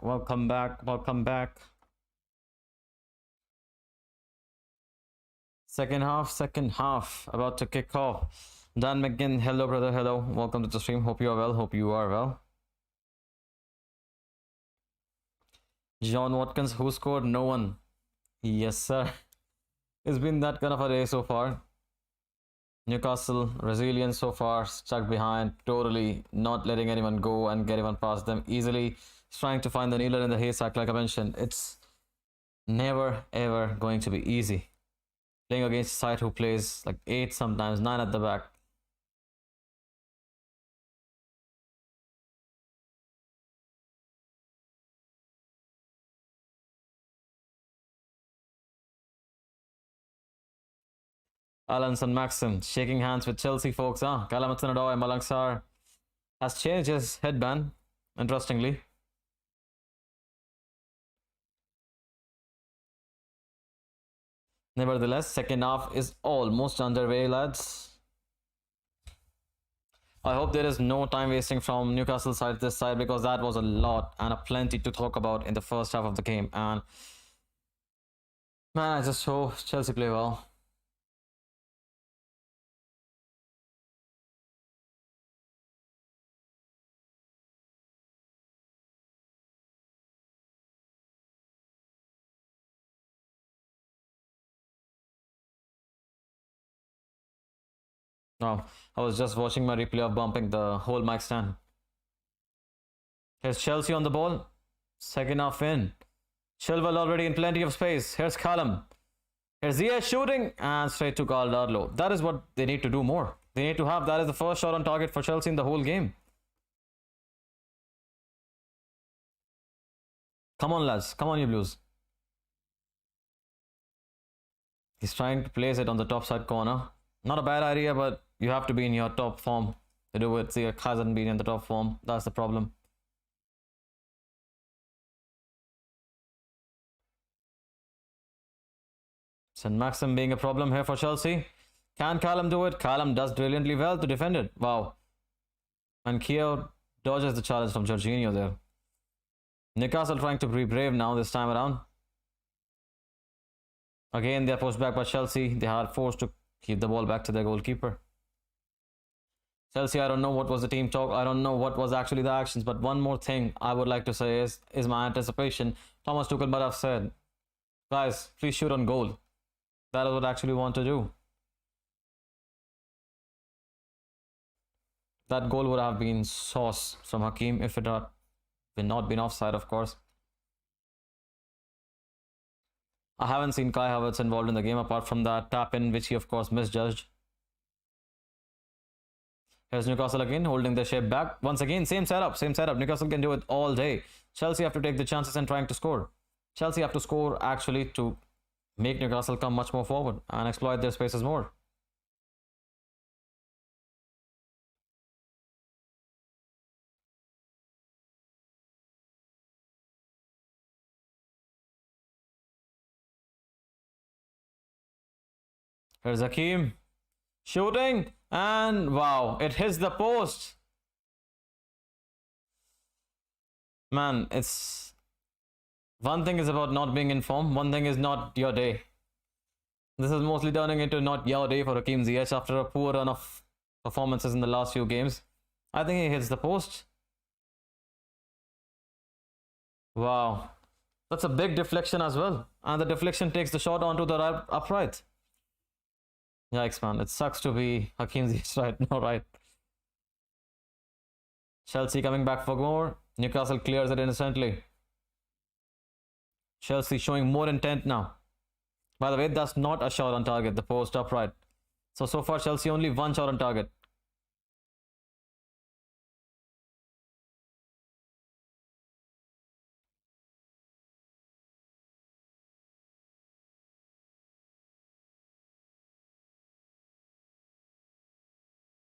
Welcome back. Welcome back. Second half, about to kick off. Dan McGinn, hello brother, hello. Welcome to the stream. Hope you are well. Hope you are well. John Watkins, who scored? No one. Yes, sir. It's been that kind of a day so far. Newcastle resilient so far, stuck behind, totally not letting anyone go and get anyone past them easily. Trying to find the needle in the haystack, like I mentioned. It's never ever going to be easy. Playing against a side who plays like 8, sometimes 9 at the back. Alan St. Maxim shaking hands with Chelsea folks. Callum Hudson-Odoi Malangsar has changed his headband, interestingly. Nevertheless, second half is almost underway, lads. I hope there is no time wasting from Newcastle side this side, because that was a lot and a plenty to talk about in the first half of the game. And man, I just hope Chelsea play well. No, I was just watching my replay of bumping the whole mic stand. Here's Chelsea on the ball. Second half in. Chilwell already in plenty of space. Here's Callum. Here's Ziyech shooting and straight to Caldarlo. That is what they need to do more. They need to have that as the first shot on target for Chelsea in the whole game. Come on, lads. Come on, you Blues. He's trying to place it on the top side corner. Not a bad idea, but you have to be in your top form to do it. Ziyech hasn't been in the top form. That's the problem. St. Maxim being a problem here for Chelsea. Can Callum do it? Callum does brilliantly well to defend it. Wow. And Keogh dodges the challenge from Jorginho there. Newcastle trying to be brave now this time around. Again, they are pushed back by Chelsea. They are forced to keep the ball back to their goalkeeper. Chelsea, I don't know what was the team talk. I don't know what was actually the actions. But one more thing I would like to say is my anticipation. Thomas Tuchel might have said, guys, please shoot on goal. That is what I actually want to do. That goal would have been sauce from Hakim if it had not been offside, of course. I haven't seen Kai Havertz involved in the game apart from that tap-in, which he of course misjudged. Here's Newcastle again, holding their shape back. Once again, same setup. Newcastle can do it all day. Chelsea have to take the chances and trying to score. Chelsea have to score actually to make Newcastle come much more forward and exploit their spaces more. Here's Hakim shooting, and wow, it hits the post. Man, it's one thing is about not being in form, one thing is not your day. This is mostly turning into not your day for Hakim Ziyech after a poor run of performances in the last few games. I think he hits the post. Wow, that's a big deflection as well, and the deflection takes the shot onto the upright. Yikes, man. It sucks to be Hakim Ziyech right now, right? Chelsea coming back for more. Newcastle clears it innocently. Chelsea showing more intent now. By the way, that's not a shot on target, the post upright. So far, Chelsea only one shot on target.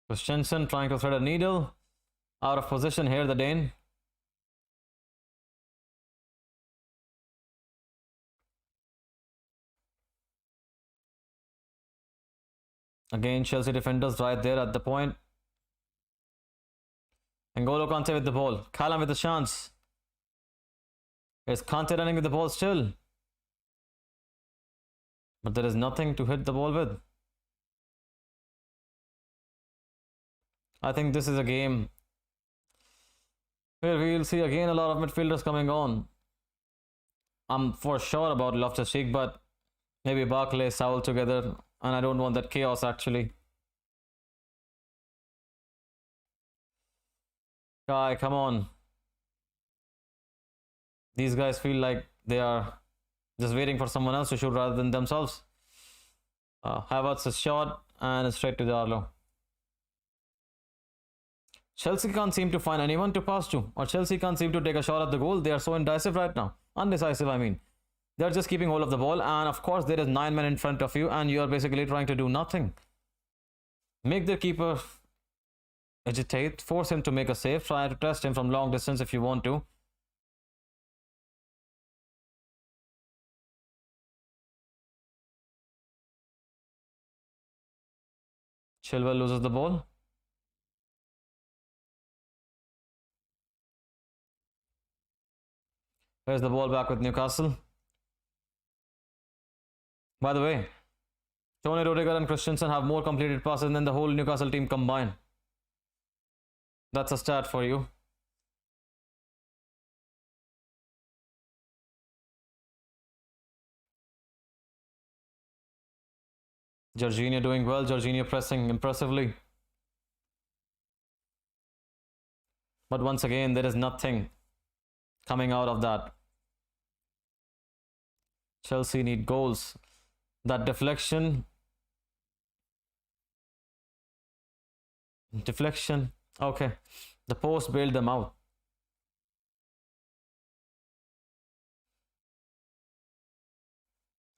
Christensen trying to thread a needle. Out of position here, the Dane. Again, Chelsea defenders right there at the point. N'Golo Kante with the ball. Callum with the chance. Is Kante running with the ball still? But there is nothing to hit the ball with. I think this is a game where we'll see again a lot of midfielders coming on. I'm for sure about Loftus-Cheek, but maybe Barkley, Saul together, and I don't want that chaos actually. Guy, come on. These guys feel like they are just waiting for someone else to shoot rather than themselves. Havertz's shot and it's straight to Darlow. Chelsea can't seem to find anyone to pass to, or Chelsea can't seem to take a shot at the goal. They are so indecisive right now. Undecisive, I mean. They're just keeping hold of the ball, and of course, there is 9 men in front of you, and you are basically trying to do nothing. Make the keeper agitate, force him to make a save, try to test him from long distance if you want to. Chilwell loses the ball. Here's the ball back with Newcastle. By the way, Tony Rudiger and Christensen have more completed passes than the whole Newcastle team combined. That's a stat for you. Jorginho doing well. Jorginho pressing impressively. But once again, there is nothing coming out of that. Chelsea need goals. That deflection. Okay. The post bailed them out.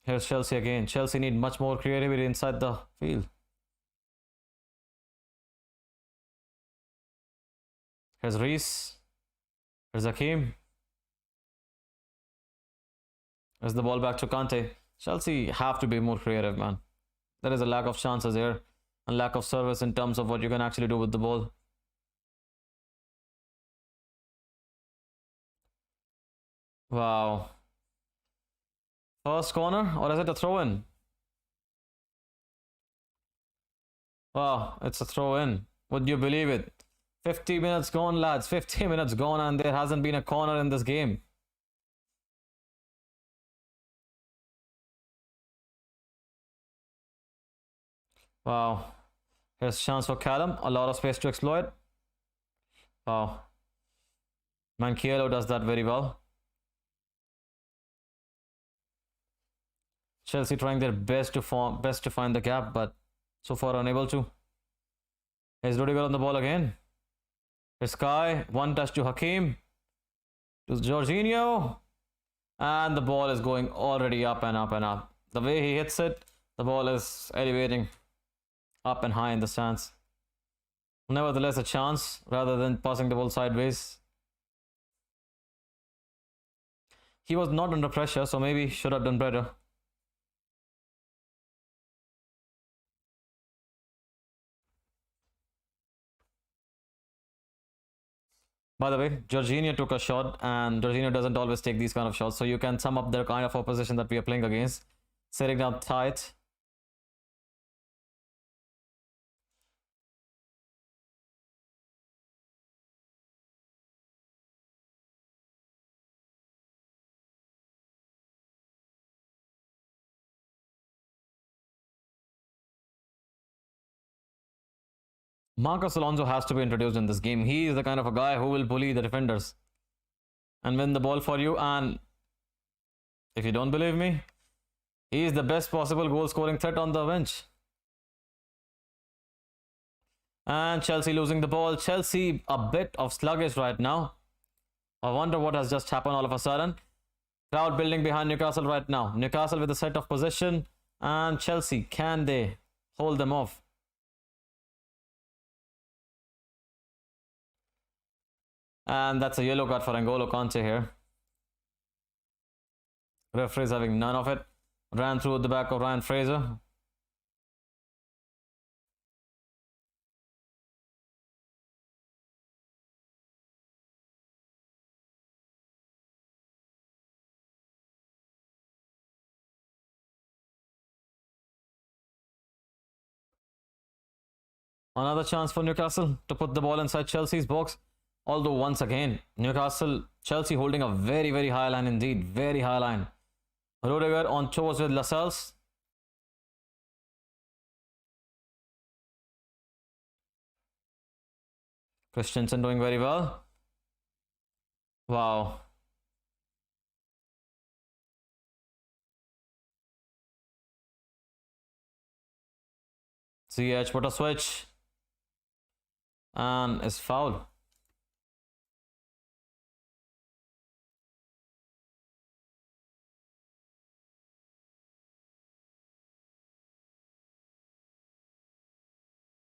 Here's Chelsea again. Chelsea need much more creativity inside the field. Here's Reece. Here's Hakim. Here's the ball back to Kante. Chelsea have to be more creative, man. There is a lack of chances here and lack of service in terms of what you can actually do with the ball. Wow. First corner, or is it a throw-in? Wow, it's a throw-in. Would you believe it? 50 minutes gone, lads. 50 minutes gone, and there hasn't been a corner in this game. Wow. Here's a chance for Callum. A lot of space to exploit. Wow. Mankielo does that very well. Chelsea trying their best to find the gap, but so far unable to. Here's Rudiger on the ball again. Here's Sky. One touch to Hakim. To Jorginho. And the ball is going already up and up and up. The way he hits it, the ball is elevating up and high in the stands. Nevertheless, a chance rather than passing the ball sideways. He was not under pressure, so maybe should have done better. By the way, Jorginho took a shot, and Jorginho doesn't always take these kind of shots, so you can sum up the kind of opposition that we are playing against. Sitting down tight. Marcos Alonso has to be introduced in this game. He is the kind of a guy who will bully the defenders and win the ball for you. And if you don't believe me, he is the best possible goal scoring threat on the bench. And Chelsea losing the ball. Chelsea a bit of sluggish right now. I wonder what has just happened all of a sudden. Crowd building behind Newcastle right now. Newcastle with a set of possession. And Chelsea, can they hold them off? And that's a yellow card for N'Golo Kante here. Referees having none of it. Ran through the back of Ryan Fraser. Another chance for Newcastle to put the ball inside Chelsea's box. Although once again, Chelsea holding a very, very high line indeed. Very high line. Rudiger on toes with Lascelles. Christensen doing very well. Wow. CH put a switch. And is foul.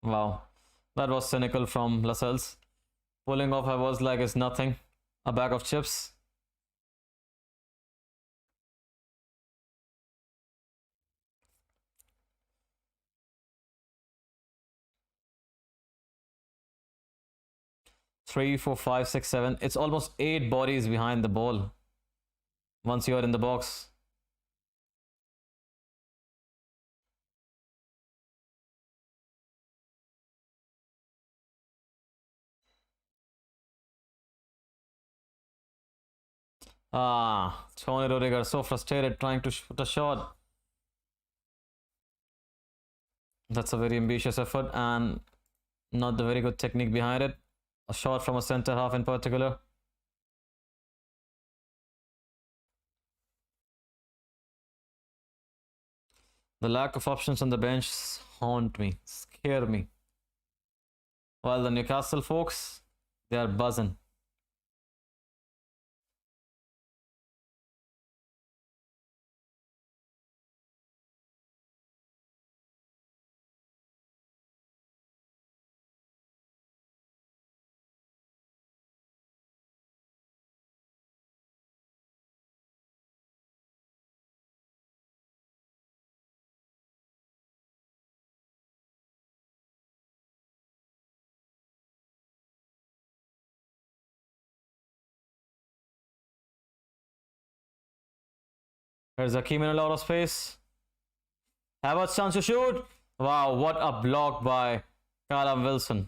Wow. That was cynical from Lascelles. Pulling off was like it's nothing. A bag of chips. Three, four, five, six, seven. It's almost 8 bodies behind the ball. Once you're in the box. Tony Rudiger so frustrated trying to shoot a shot. That's a very ambitious effort and not the very good technique behind it. A shot from a center half in particular. The lack of options on the bench haunt me, scare me. While the Newcastle folks, they are buzzing. There's Hakim in a lot of space. Havertz chance to shoot. Wow, what a block by Callum Wilson.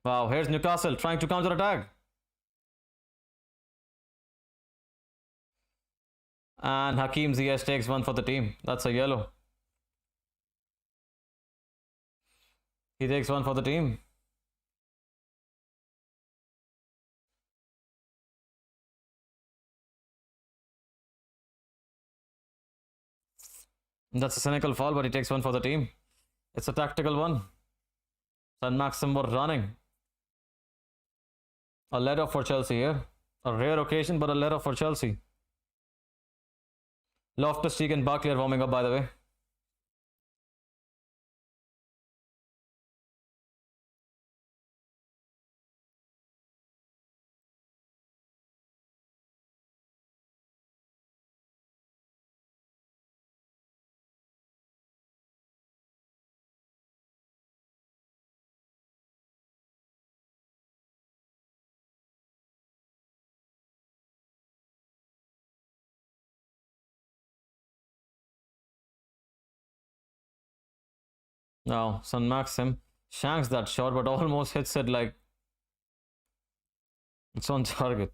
Wow, here's Newcastle trying to counter attack. And Hakim Ziyech takes one for the team. That's a yellow. He takes one for the team. That's a cynical foul, but he takes one for the team. It's a tactical one. St. Maxim were running. A let off for Chelsea here. A rare occasion, but a let off for Chelsea. Loftus-Cheek and Barkley are warming up, by the way. Now, St. Maxim shanks that shot, but almost hits it like it's on target.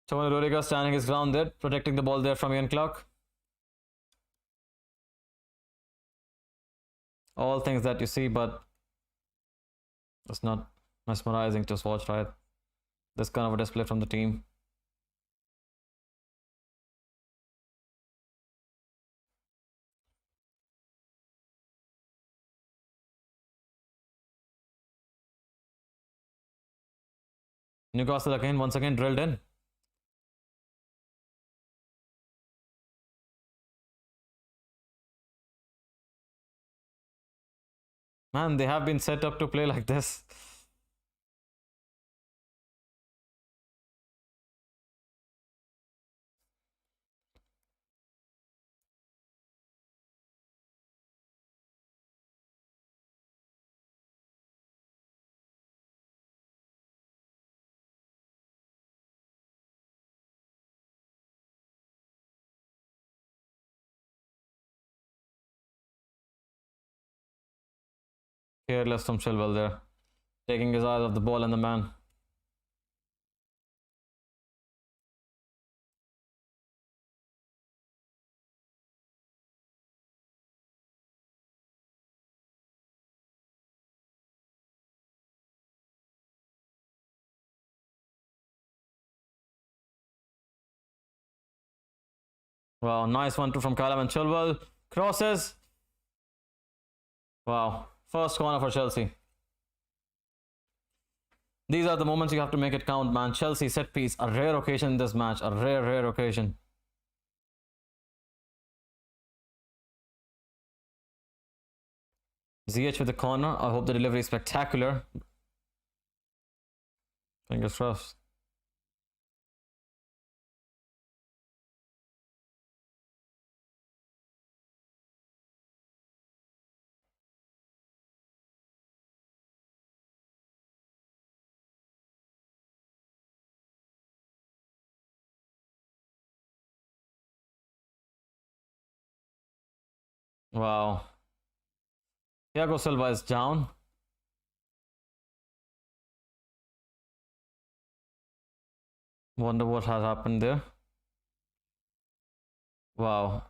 Tony Rudiger standing his ground there, protecting the ball there from Ian Clark. All things that you see, but it's not mesmerizing to watch, right? This kind of a display from the team. Newcastle again, once again drilled in. Man, they have been set up to play like this. Careless from Chilwell there. Taking his eyes off the ball and the man. Wow, nice 1-2 from Callum and Chilwell. Crosses. Wow, first corner for Chelsea. These are the moments you have to make it count, man. Chelsea set piece, a rare occasion in this match. A rare occasion. ZH with the corner. I hope the delivery is spectacular. Fingers crossed. Wow. Thiago Silva is down. Wonder what has happened there. Wow.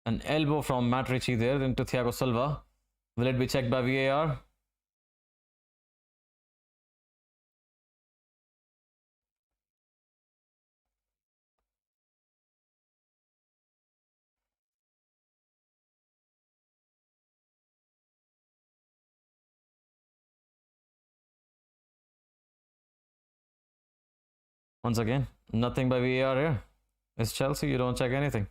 An elbow from MATCHDAY there into Thiago Silva. Will it be checked by VAR? Once again, nothing by VAR here. It's Chelsea, you don't check anything.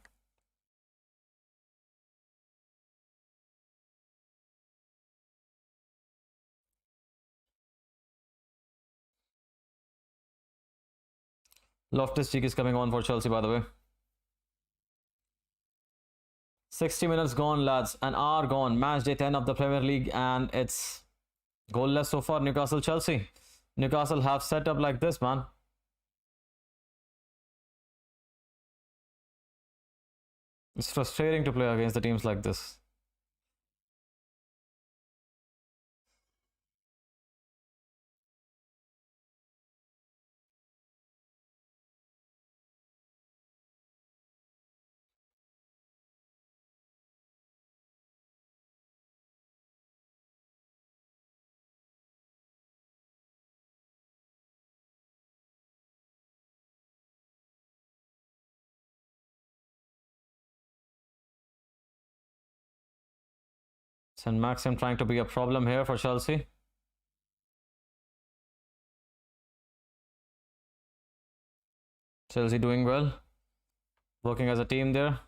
Loftus-Cheek is coming on for Chelsea, by the way. 60 minutes gone, lads. An hour gone. Match day 10 of the Premier League, and it's goalless so far. Newcastle Chelsea. Newcastle have set up like this, man. It's frustrating to play against the teams like this. St. Maxim trying to be a problem here for Chelsea. Chelsea doing well. Working as a team there.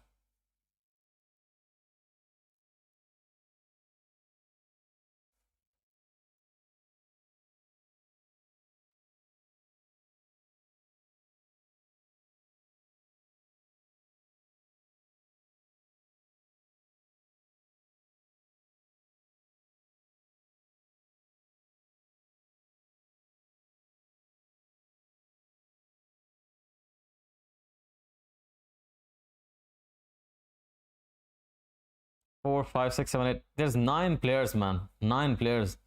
Four, five, six, seven, eight. There's 9 players, man. 9 players.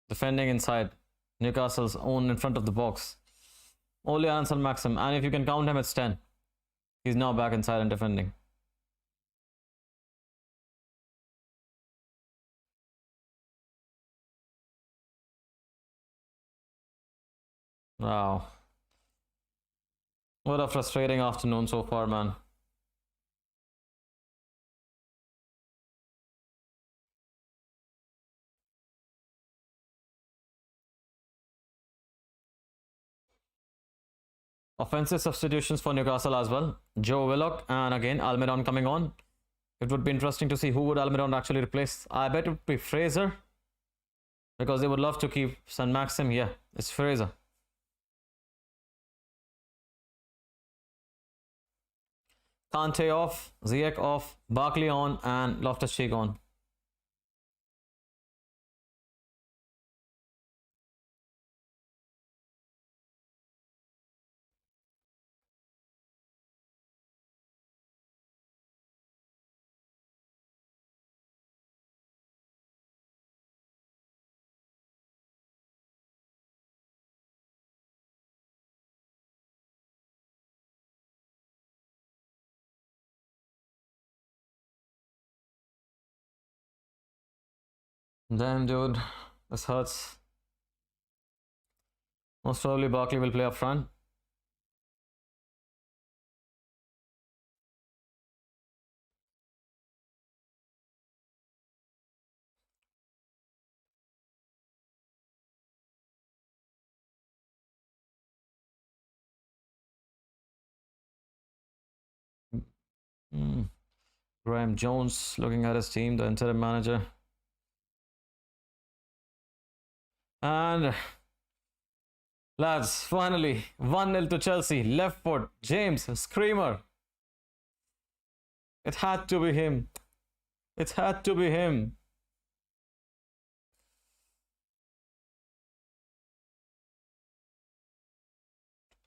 Defending inside. Newcastle's own in front of the box. Only Ansel Maxim. And if you can count him, it's 10. He's now back inside and defending. Wow. What a frustrating afternoon so far, man. Offensive substitutions for Newcastle as well. Joe Willock and again Almiron coming on. It would be interesting to see who would Almiron actually replace. I bet it would be Fraser. Because they would love to keep St. Maxim. Yeah, it's Fraser. Kante off, Ziyech off, Barkley on, and Loftus-Cheek on. Damn, dude. This hurts. Most probably Barkley will play up front. Hmm. Graham Jones looking at his team, the interim manager. And lads, finally 1-0 to Chelsea. Left foot, James, screamer. It had to be him. It had to be him.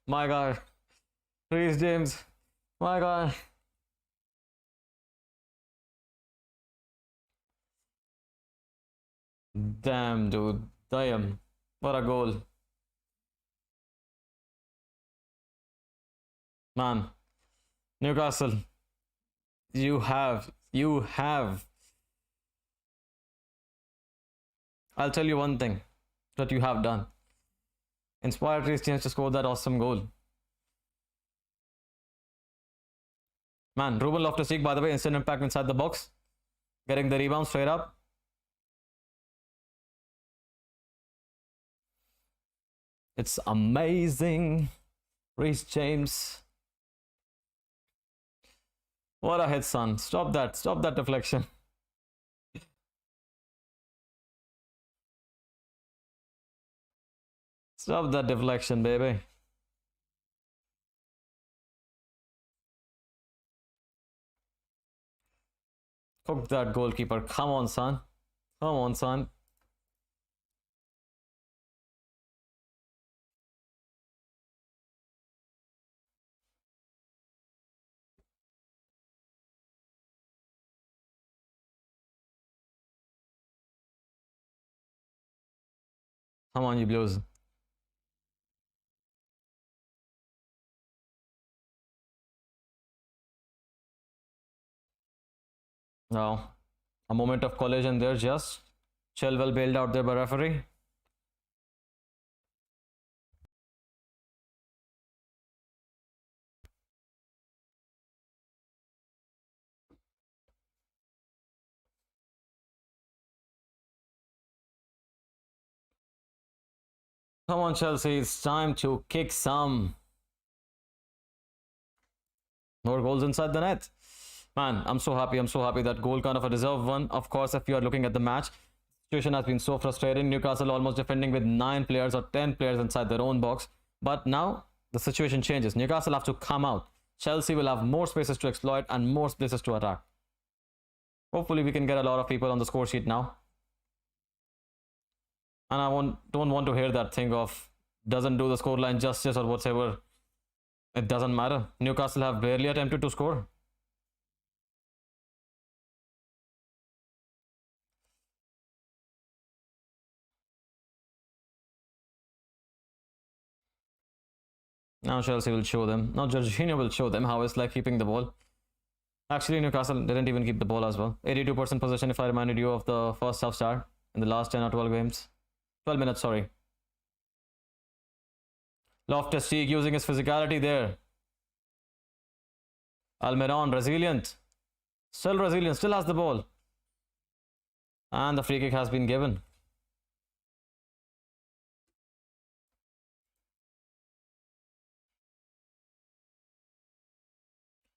My guy. Please, James. My guy. Damn, dude. Damn. What a goal. Man. Newcastle. You have. I'll tell you one thing that you have done. Inspired Reece James to score that awesome goal. Man, Ruben Loftus-Cheek, by the way, instant impact inside the box. Getting the rebound straight up. It's amazing. Reece James. What a hit, son. Stop that. Stop that deflection. Stop that deflection, baby. Cook that goalkeeper. Come on, son. Come on, son. Come on, you Blues. No. A moment of collision there, just. Chilwell bailed out there by referee. Come on, Chelsea. It's time to kick some. More goals inside the net. Man, I'm so happy. I'm so happy. That goal kind of a deserved one. Of course, if you are looking at the match, the situation has been so frustrating. Newcastle almost defending with 9 players or 10 players inside their own box. But now the situation changes. Newcastle have to come out. Chelsea will have more spaces to exploit and more spaces to attack. Hopefully, we can get a lot of people on the score sheet now. And don't want to hear that thing of doesn't do the scoreline justice or whatever. It doesn't matter. Newcastle have barely attempted to score. Now Chelsea will show them. Now Jorginho will show them how it's like keeping the ball. Actually, Newcastle didn't even keep the ball as well. 82% possession if I reminded you of the first half start in the last 10 or 12 games. 12 minutes, sorry. Loftus-Cheek using his physicality there. Almiron, resilient. Still resilient, still has the ball. And the free kick has been given.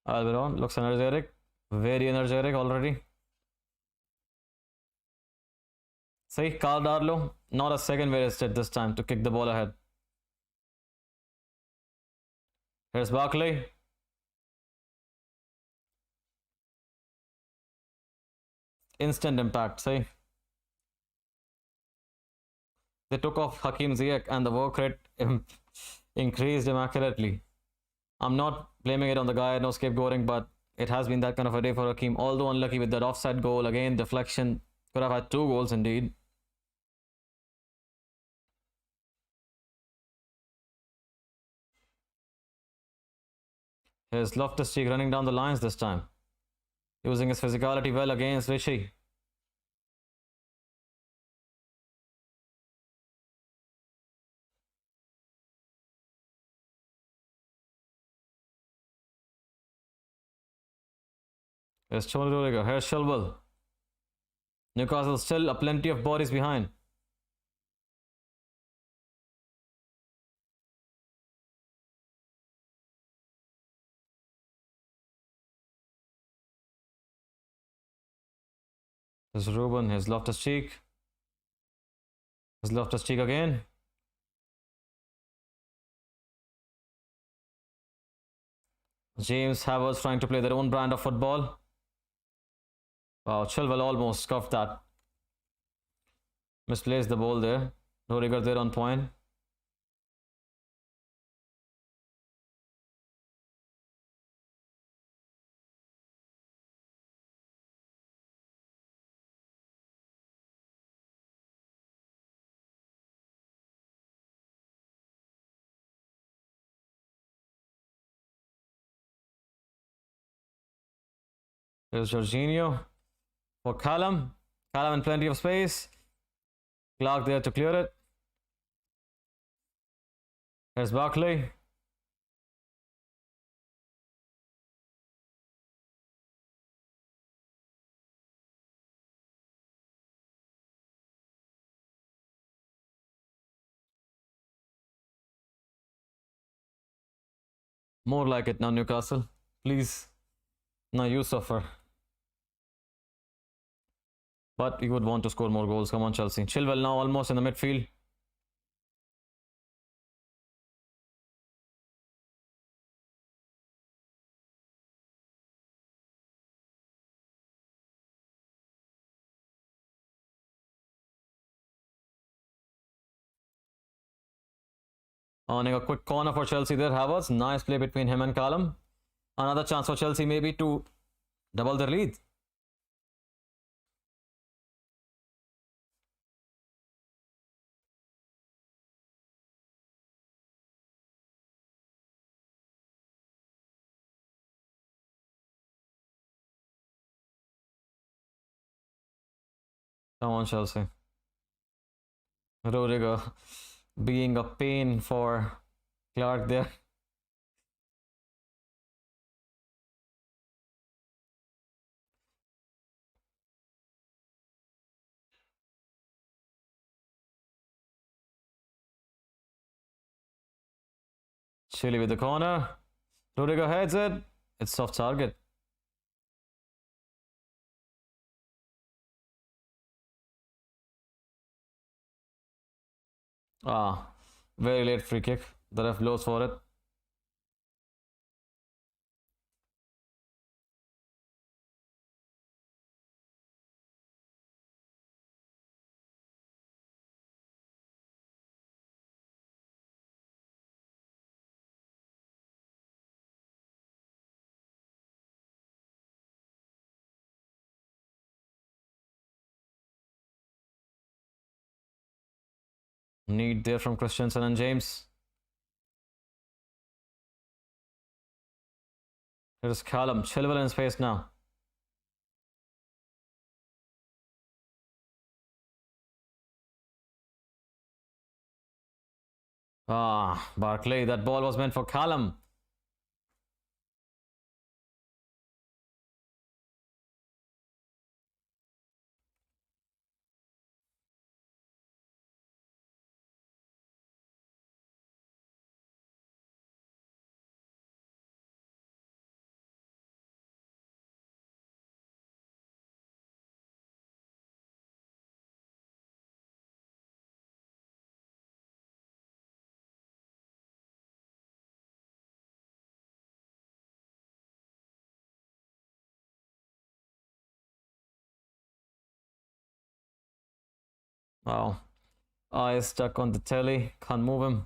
Almiron looks energetic. Very energetic already. See, Carl Darlow, not a second wasted this time to kick the ball ahead. Here's Barkley. Instant impact, see. They took off Hakim Ziyech and the work rate increased immaculately. I'm not blaming it on the guy, no scapegoating, but it has been that kind of a day for Hakim. Although unlucky with that offside goal, again, deflection. Could have had 2 goals indeed. Here's Loftus-Cheek running down the lines this time. Using his physicality well against Richie. Here's Tony Rudiger. Here's Chilwell. Newcastle still a plenty of bodies behind. There's Ruben. Here's Loftus-Cheek. Here's Loftus-Cheek again. James Havertz trying to play their own brand of football. Wow, Chilwell almost scuffed that. Misplaced the ball there. Rudiger there on point. There's Jorginho for Callum. Callum in plenty of space. Clark there to clear it. There's Barkley. More like it now, Newcastle. Please. Now you suffer. But you would want to score more goals. Come on, Chelsea. Chilwell now almost in the midfield. Earning a quick corner for Chelsea there. Havertz. Nice play between him and Callum. Another chance for Chelsea maybe to double their lead. Come on, Chelsea. Rudiger being a pain for Clark there. Chile with the corner. Rudiger heads it. It's soft target. Ah, very late free kick. The ref blows for it. Need there from Christensen and James. Here's Callum. Chilwell in space now. Ah, Barkley. That ball was meant for Callum. Wow. Eye stuck on the telly. Can't move him.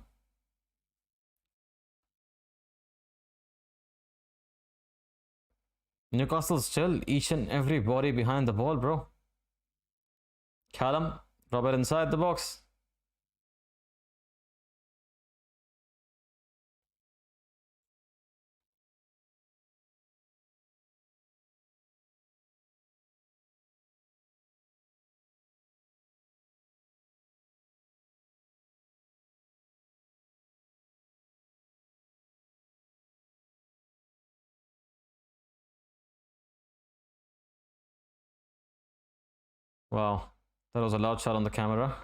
Newcastle still each and every body behind the ball, bro. Callum, Robert inside the box. Wow, that was a loud shot on the camera.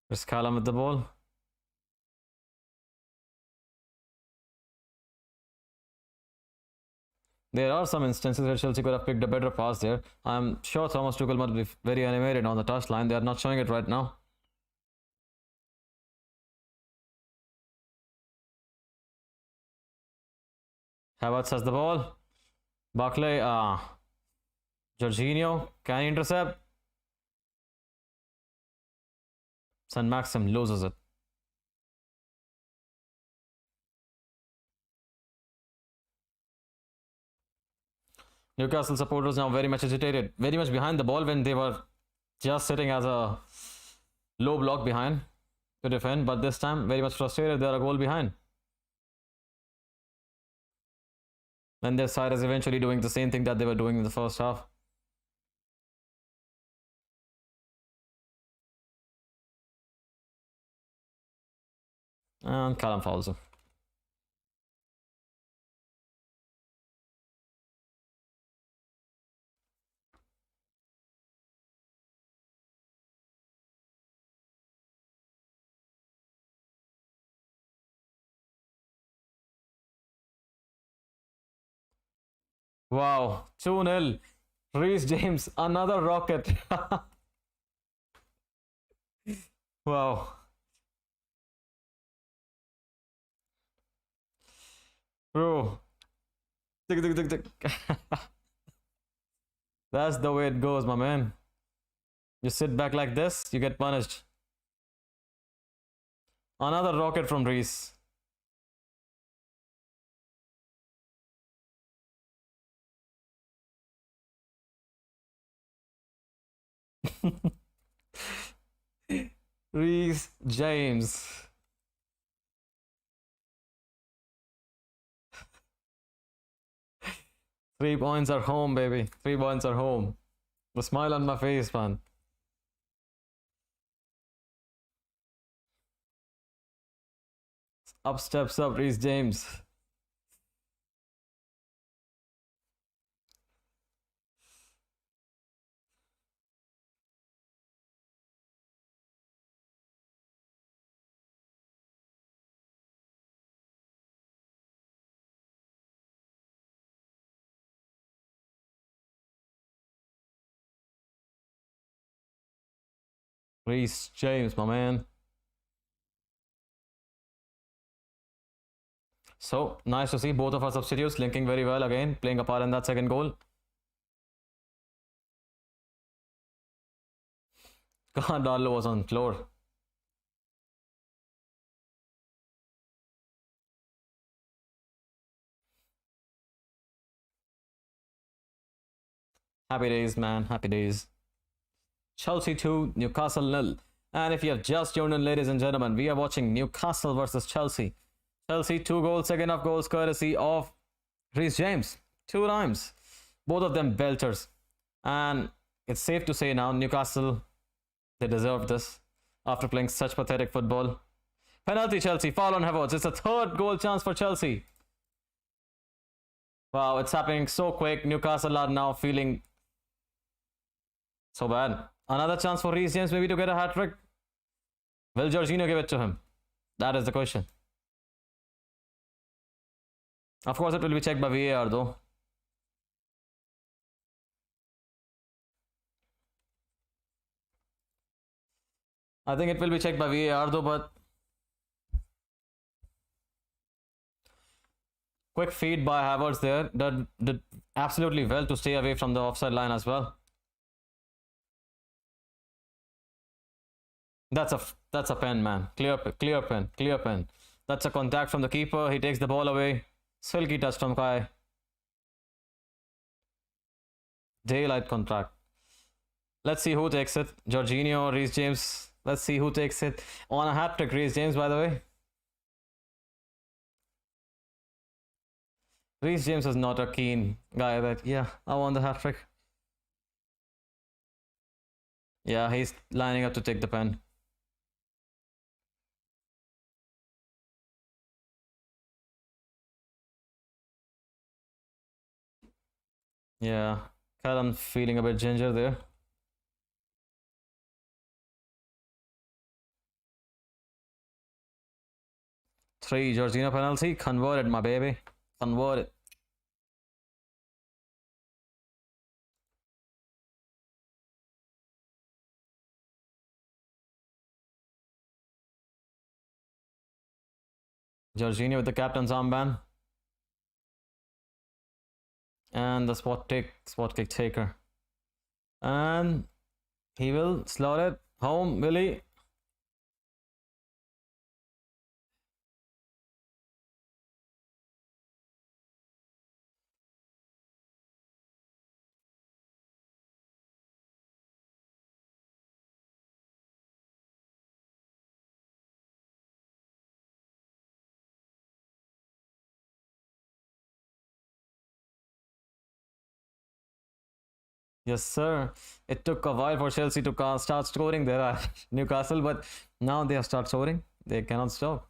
Here's Callum with the ball. There are some instances where Chelsea could have picked a better pass there. I'm sure Thomas Tuchel must be very animated on the touchline. They are not showing it right now. Havertz has the ball. Barclay, Jorginho, can he intercept? St. Maxim loses it. Newcastle supporters now very much agitated, very much behind the ball when they were just sitting as a low block behind to defend, but this time very much frustrated. They are a goal behind. And their side is eventually doing the same thing that they were doing in the first half. And Callum fouls him. Wow, 2-0. Reece James, another rocket. Wow. Bro. Tick, tick, tick, tick. That's the way it goes, my man. You sit back like this, you get punished. Another rocket from Reece. Reece James. 3 points are home, baby. 3 points are home. The smile on my face, man. Up steps up, Reece James. Reece James, my man. So nice to see both of our substitutes linking very well again, playing a part in that second goal. God, Darlow was on floor. Happy days, man. Happy days. Chelsea 2, Newcastle 0. And if you have just tuned in, ladies and gentlemen, we are watching Newcastle versus Chelsea. Chelsea 2 goals, second half goals courtesy of Reece James. 2 times. Both of them belters. And it's safe to say now, Newcastle, they deserve this after playing such pathetic football. Penalty Chelsea, foul on Havertz. It's a third goal chance for Chelsea. Wow, it's happening so quick. Newcastle are now feeling so bad. Another chance for Reece James maybe to get a hat-trick. Will Jorginho give it to him? That is the question. Of course, it will be checked by VAR though. I think it will be checked by VAR though, but quick feed by Havertz there. Did absolutely well to stay away from the offside line as well. That's a pen, man. Clear pen. That's a contact from the keeper. He takes the ball away. Silky touch from Kai. Daylight contact. Let's see who takes it. Jorginho or Reece James. Let's see who takes it. On a hat-trick, Reece James, by the way. Reece James is not a keen guy that, yeah, I want the hat-trick. Yeah, he's lining up to take the pen. Yeah, Callum feeling a bit ginger there. 3, Jorginho penalty. Converted, my baby. Converted. Jorginho with the captain's armband. And the spot kick taker. And he will slot it home, will he? Yes, sir. It took a while for Chelsea to start scoring there at Newcastle, but now they have started scoring. They cannot stop.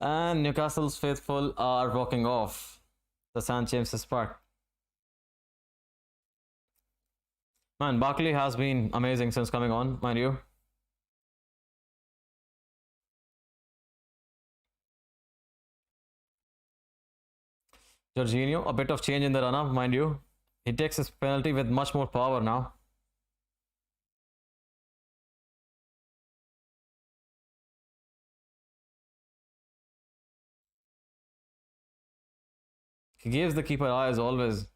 And Newcastle's faithful are walking off the St. James's Park. Man, Barkley has been amazing since coming on, mind you. Jorginho, a bit of change in the run-up, mind you. He takes his penalty with much more power now. He gives the keeper eyes always.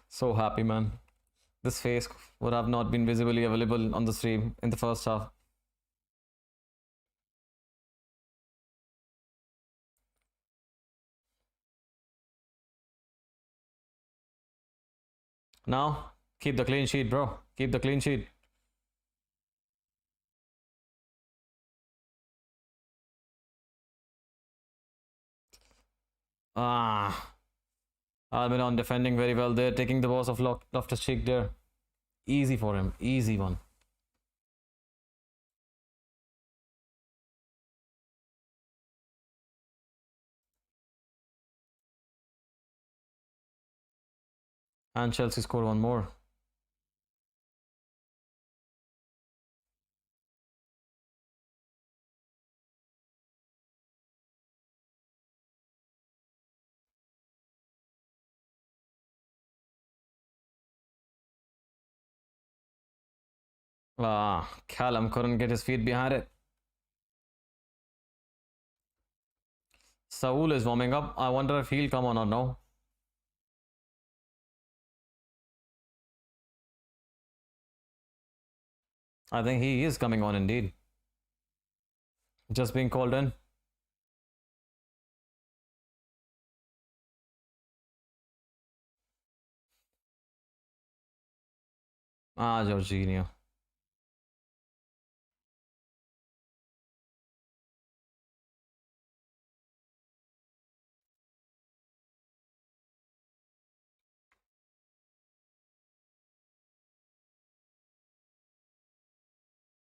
So happy, man. This face would have not been visibly available on the stream in the first half. Now, keep the clean sheet, bro. Keep the clean sheet. Almiron defending very well there, taking the balls of Loftus-Cheek there. Easy for him, easy one. And Chelsea score one more. Callum couldn't get his feet behind it. Saul is warming up. I wonder if he'll come on or no. I think he is coming on indeed. Just being called in. Jorginho.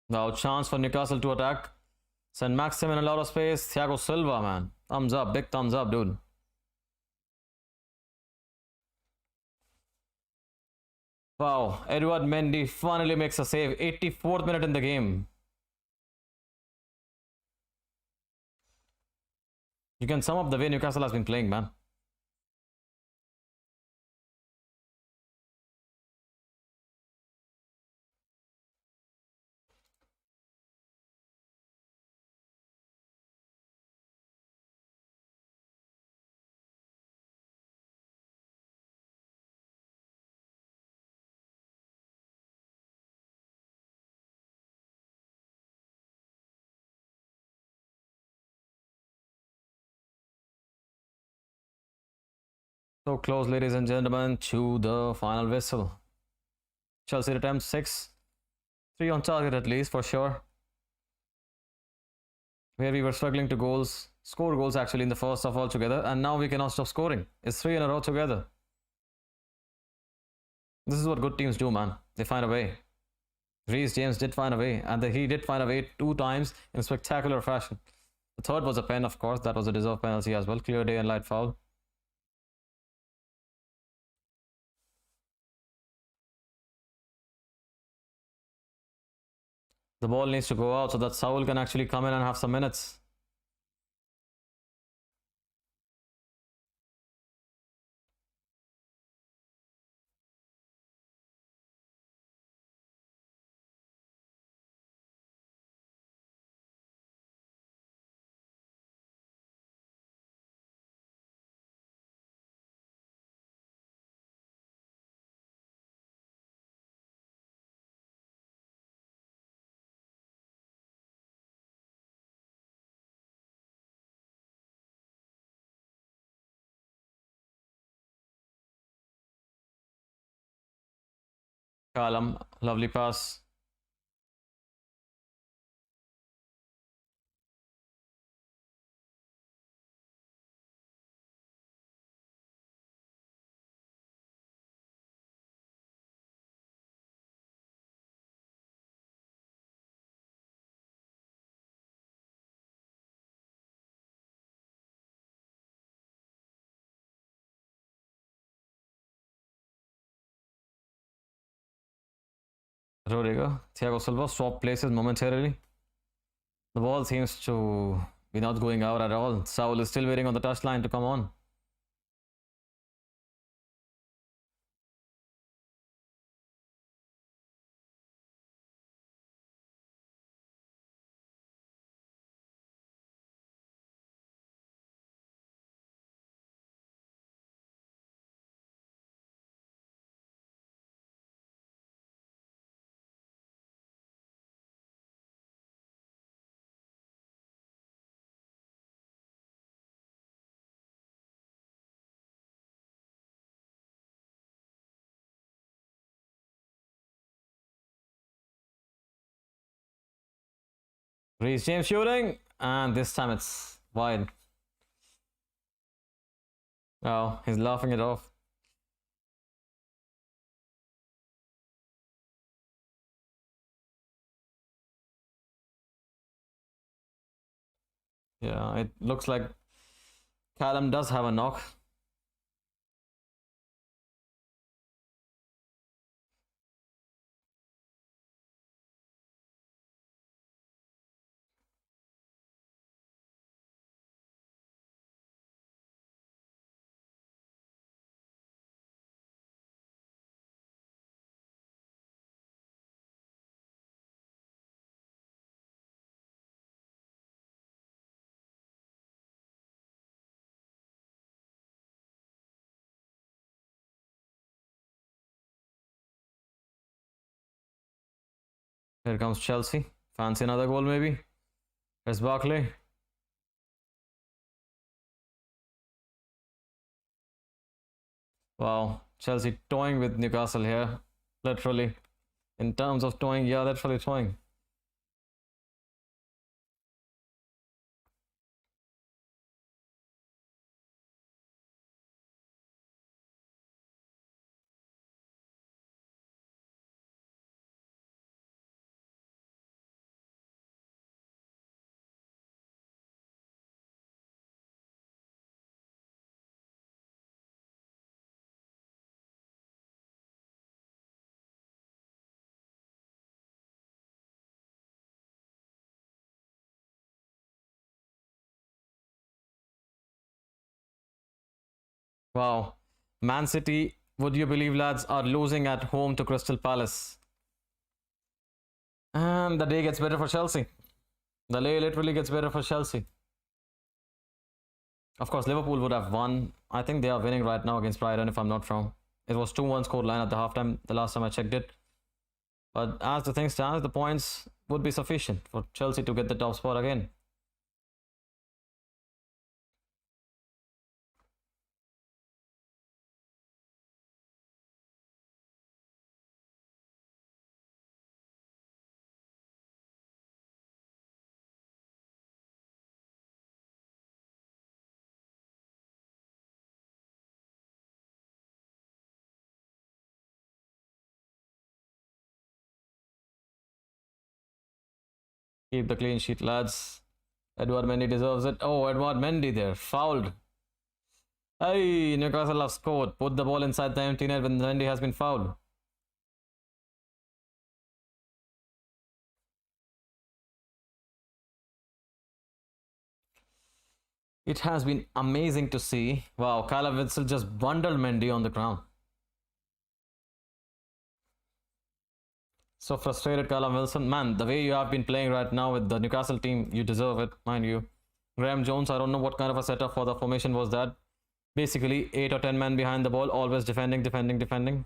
Now chance for Newcastle to attack. Send Maximin a lot of space. Thiago Silva, man. Thumbs up. Big thumbs up, dude. Wow. Edward Mendy finally makes a save. 84th minute in the game. You can sum up the way Newcastle has been playing, man. So close, ladies and gentlemen, to the final whistle. Chelsea attempts 6. 3 on target at least, for sure. Where we were struggling to score goals actually in the first half altogether, and now we cannot stop scoring. It's 3 in a row together. This is what good teams do, man. They find a way. Reece James did find a way, and he did find a way 2 times in spectacular fashion. The third was a pen, of course. That was a deserved penalty as well. Clear day and light foul. The ball needs to go out so that Saul can actually come in and have some minutes. Callum, lovely pass. Rodrigo, Thiago Silva swap places momentarily. The ball seems to be not going out at all. Saul is still waiting on the touchline to come on. Reece James shooting, and this time it's wide. Oh, he's laughing it off. Yeah, it looks like Callum does have a knock. Here comes Chelsea. Fancy another goal, maybe? There's Barkley. Wow, Chelsea toying with Newcastle here. Literally. In terms of toying, yeah, literally toying. Wow. Man City, would you believe, lads, are losing at home to Crystal Palace. And the day gets better for Chelsea. The day literally gets better for Chelsea. Of course, Liverpool would have won. I think they are winning right now against Brighton, if I'm not wrong. It was 2-1 scoreline at the halftime, the last time I checked it. But as the thing stands, the points would be sufficient for Chelsea to get the top spot again. Keep the clean sheet, lads. Edward Mendy deserves it. Oh, Edward Mendy there. Fouled. Hey, Newcastle have scored. Put the ball inside the empty net when Mendy has been fouled. It has been amazing to see. Wow, Callum Wilson just bundled Mendy on the ground. So frustrated, Callum Wilson. Man, the way you have been playing right now with the Newcastle team, you deserve it, mind you. Graham Jones, I don't know what kind of a setup for the formation was that. Basically, 8 or 10 men behind the ball, always defending, defending, defending.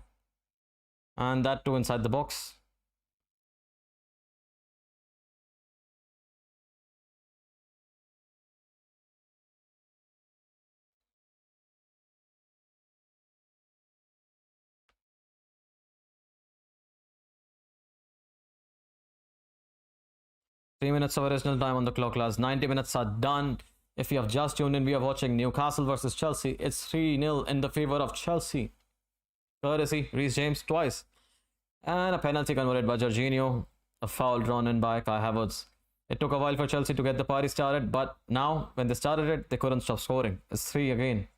And that too inside the box. Three minutes of original time on the clock, lads. 90 minutes are done. If you have just tuned in, we are watching Newcastle versus Chelsea. It's 3-0 in the favor of Chelsea. Courtesy, Reece James twice. And a penalty converted by Jorginho. A foul drawn in by Kai Havertz. It took a while for Chelsea to get the party started, but now, when they started it, they couldn't stop scoring. It's 3 again.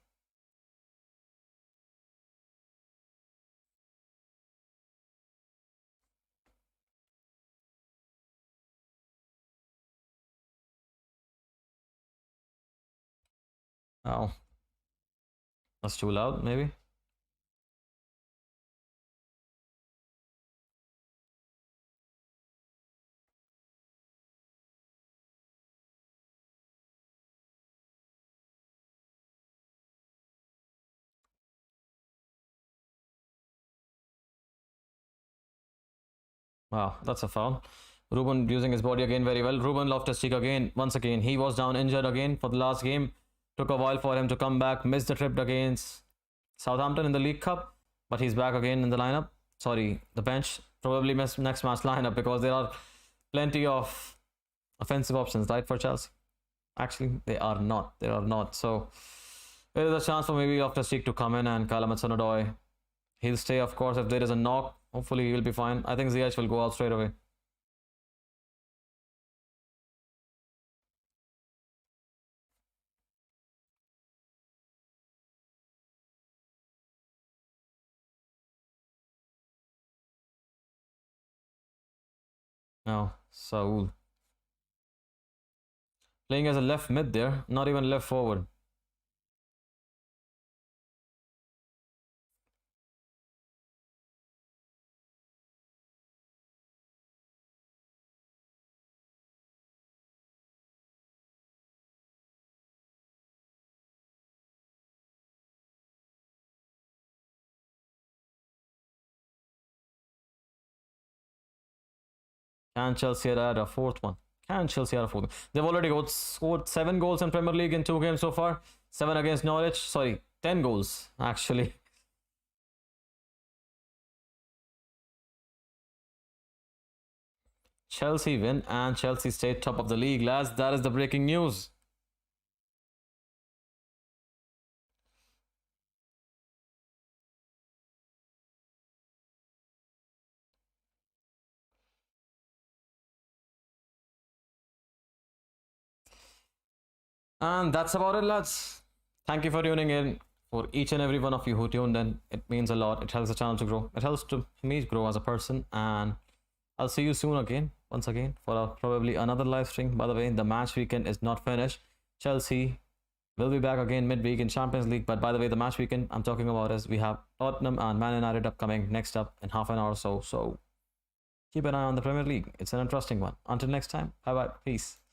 Oh. That's too loud, maybe? Wow, that's a foul. Ruben using his body again very well. Ruben Loftus-Cheek again, once again. He was down injured again for the last game. Took a while for him to come back. Missed the trip against Southampton in the League Cup. But he's back again in the lineup. Sorry, the bench. Probably next match lineup because there are plenty of offensive options, right, for Chelsea. Actually, they are not. They are not. So, there is a chance for maybe Loftus-Cheek to come in and Callum Hudson-Odoi. He'll stay, of course, if there is a knock. Hopefully, he'll be fine. I think Ziyech will go out straight away. Now, Saul. Playing as a left mid there, not even left forward. Can Chelsea add a fourth one? Can Chelsea add a fourth one? They've already scored 7 goals in Premier League in 2 games so far. 7 against Norwich. Sorry, 10 goals, actually. Chelsea win and Chelsea stay top of the league, lads. That is the breaking news. And that's about it, lads. Thank you for tuning in. For each and every one of you who tuned in, it means a lot. It helps the channel to grow. It helps to me grow as a person. And I'll see you soon again, once again, for probably another live stream. By the way, the match weekend is not finished. Chelsea will be back again midweek in Champions League. But by the way, the match weekend I'm talking about is we have Tottenham and Man United upcoming next up in half an hour or so. So keep an eye on the Premier League. It's an interesting one. Until next time, bye bye. Peace.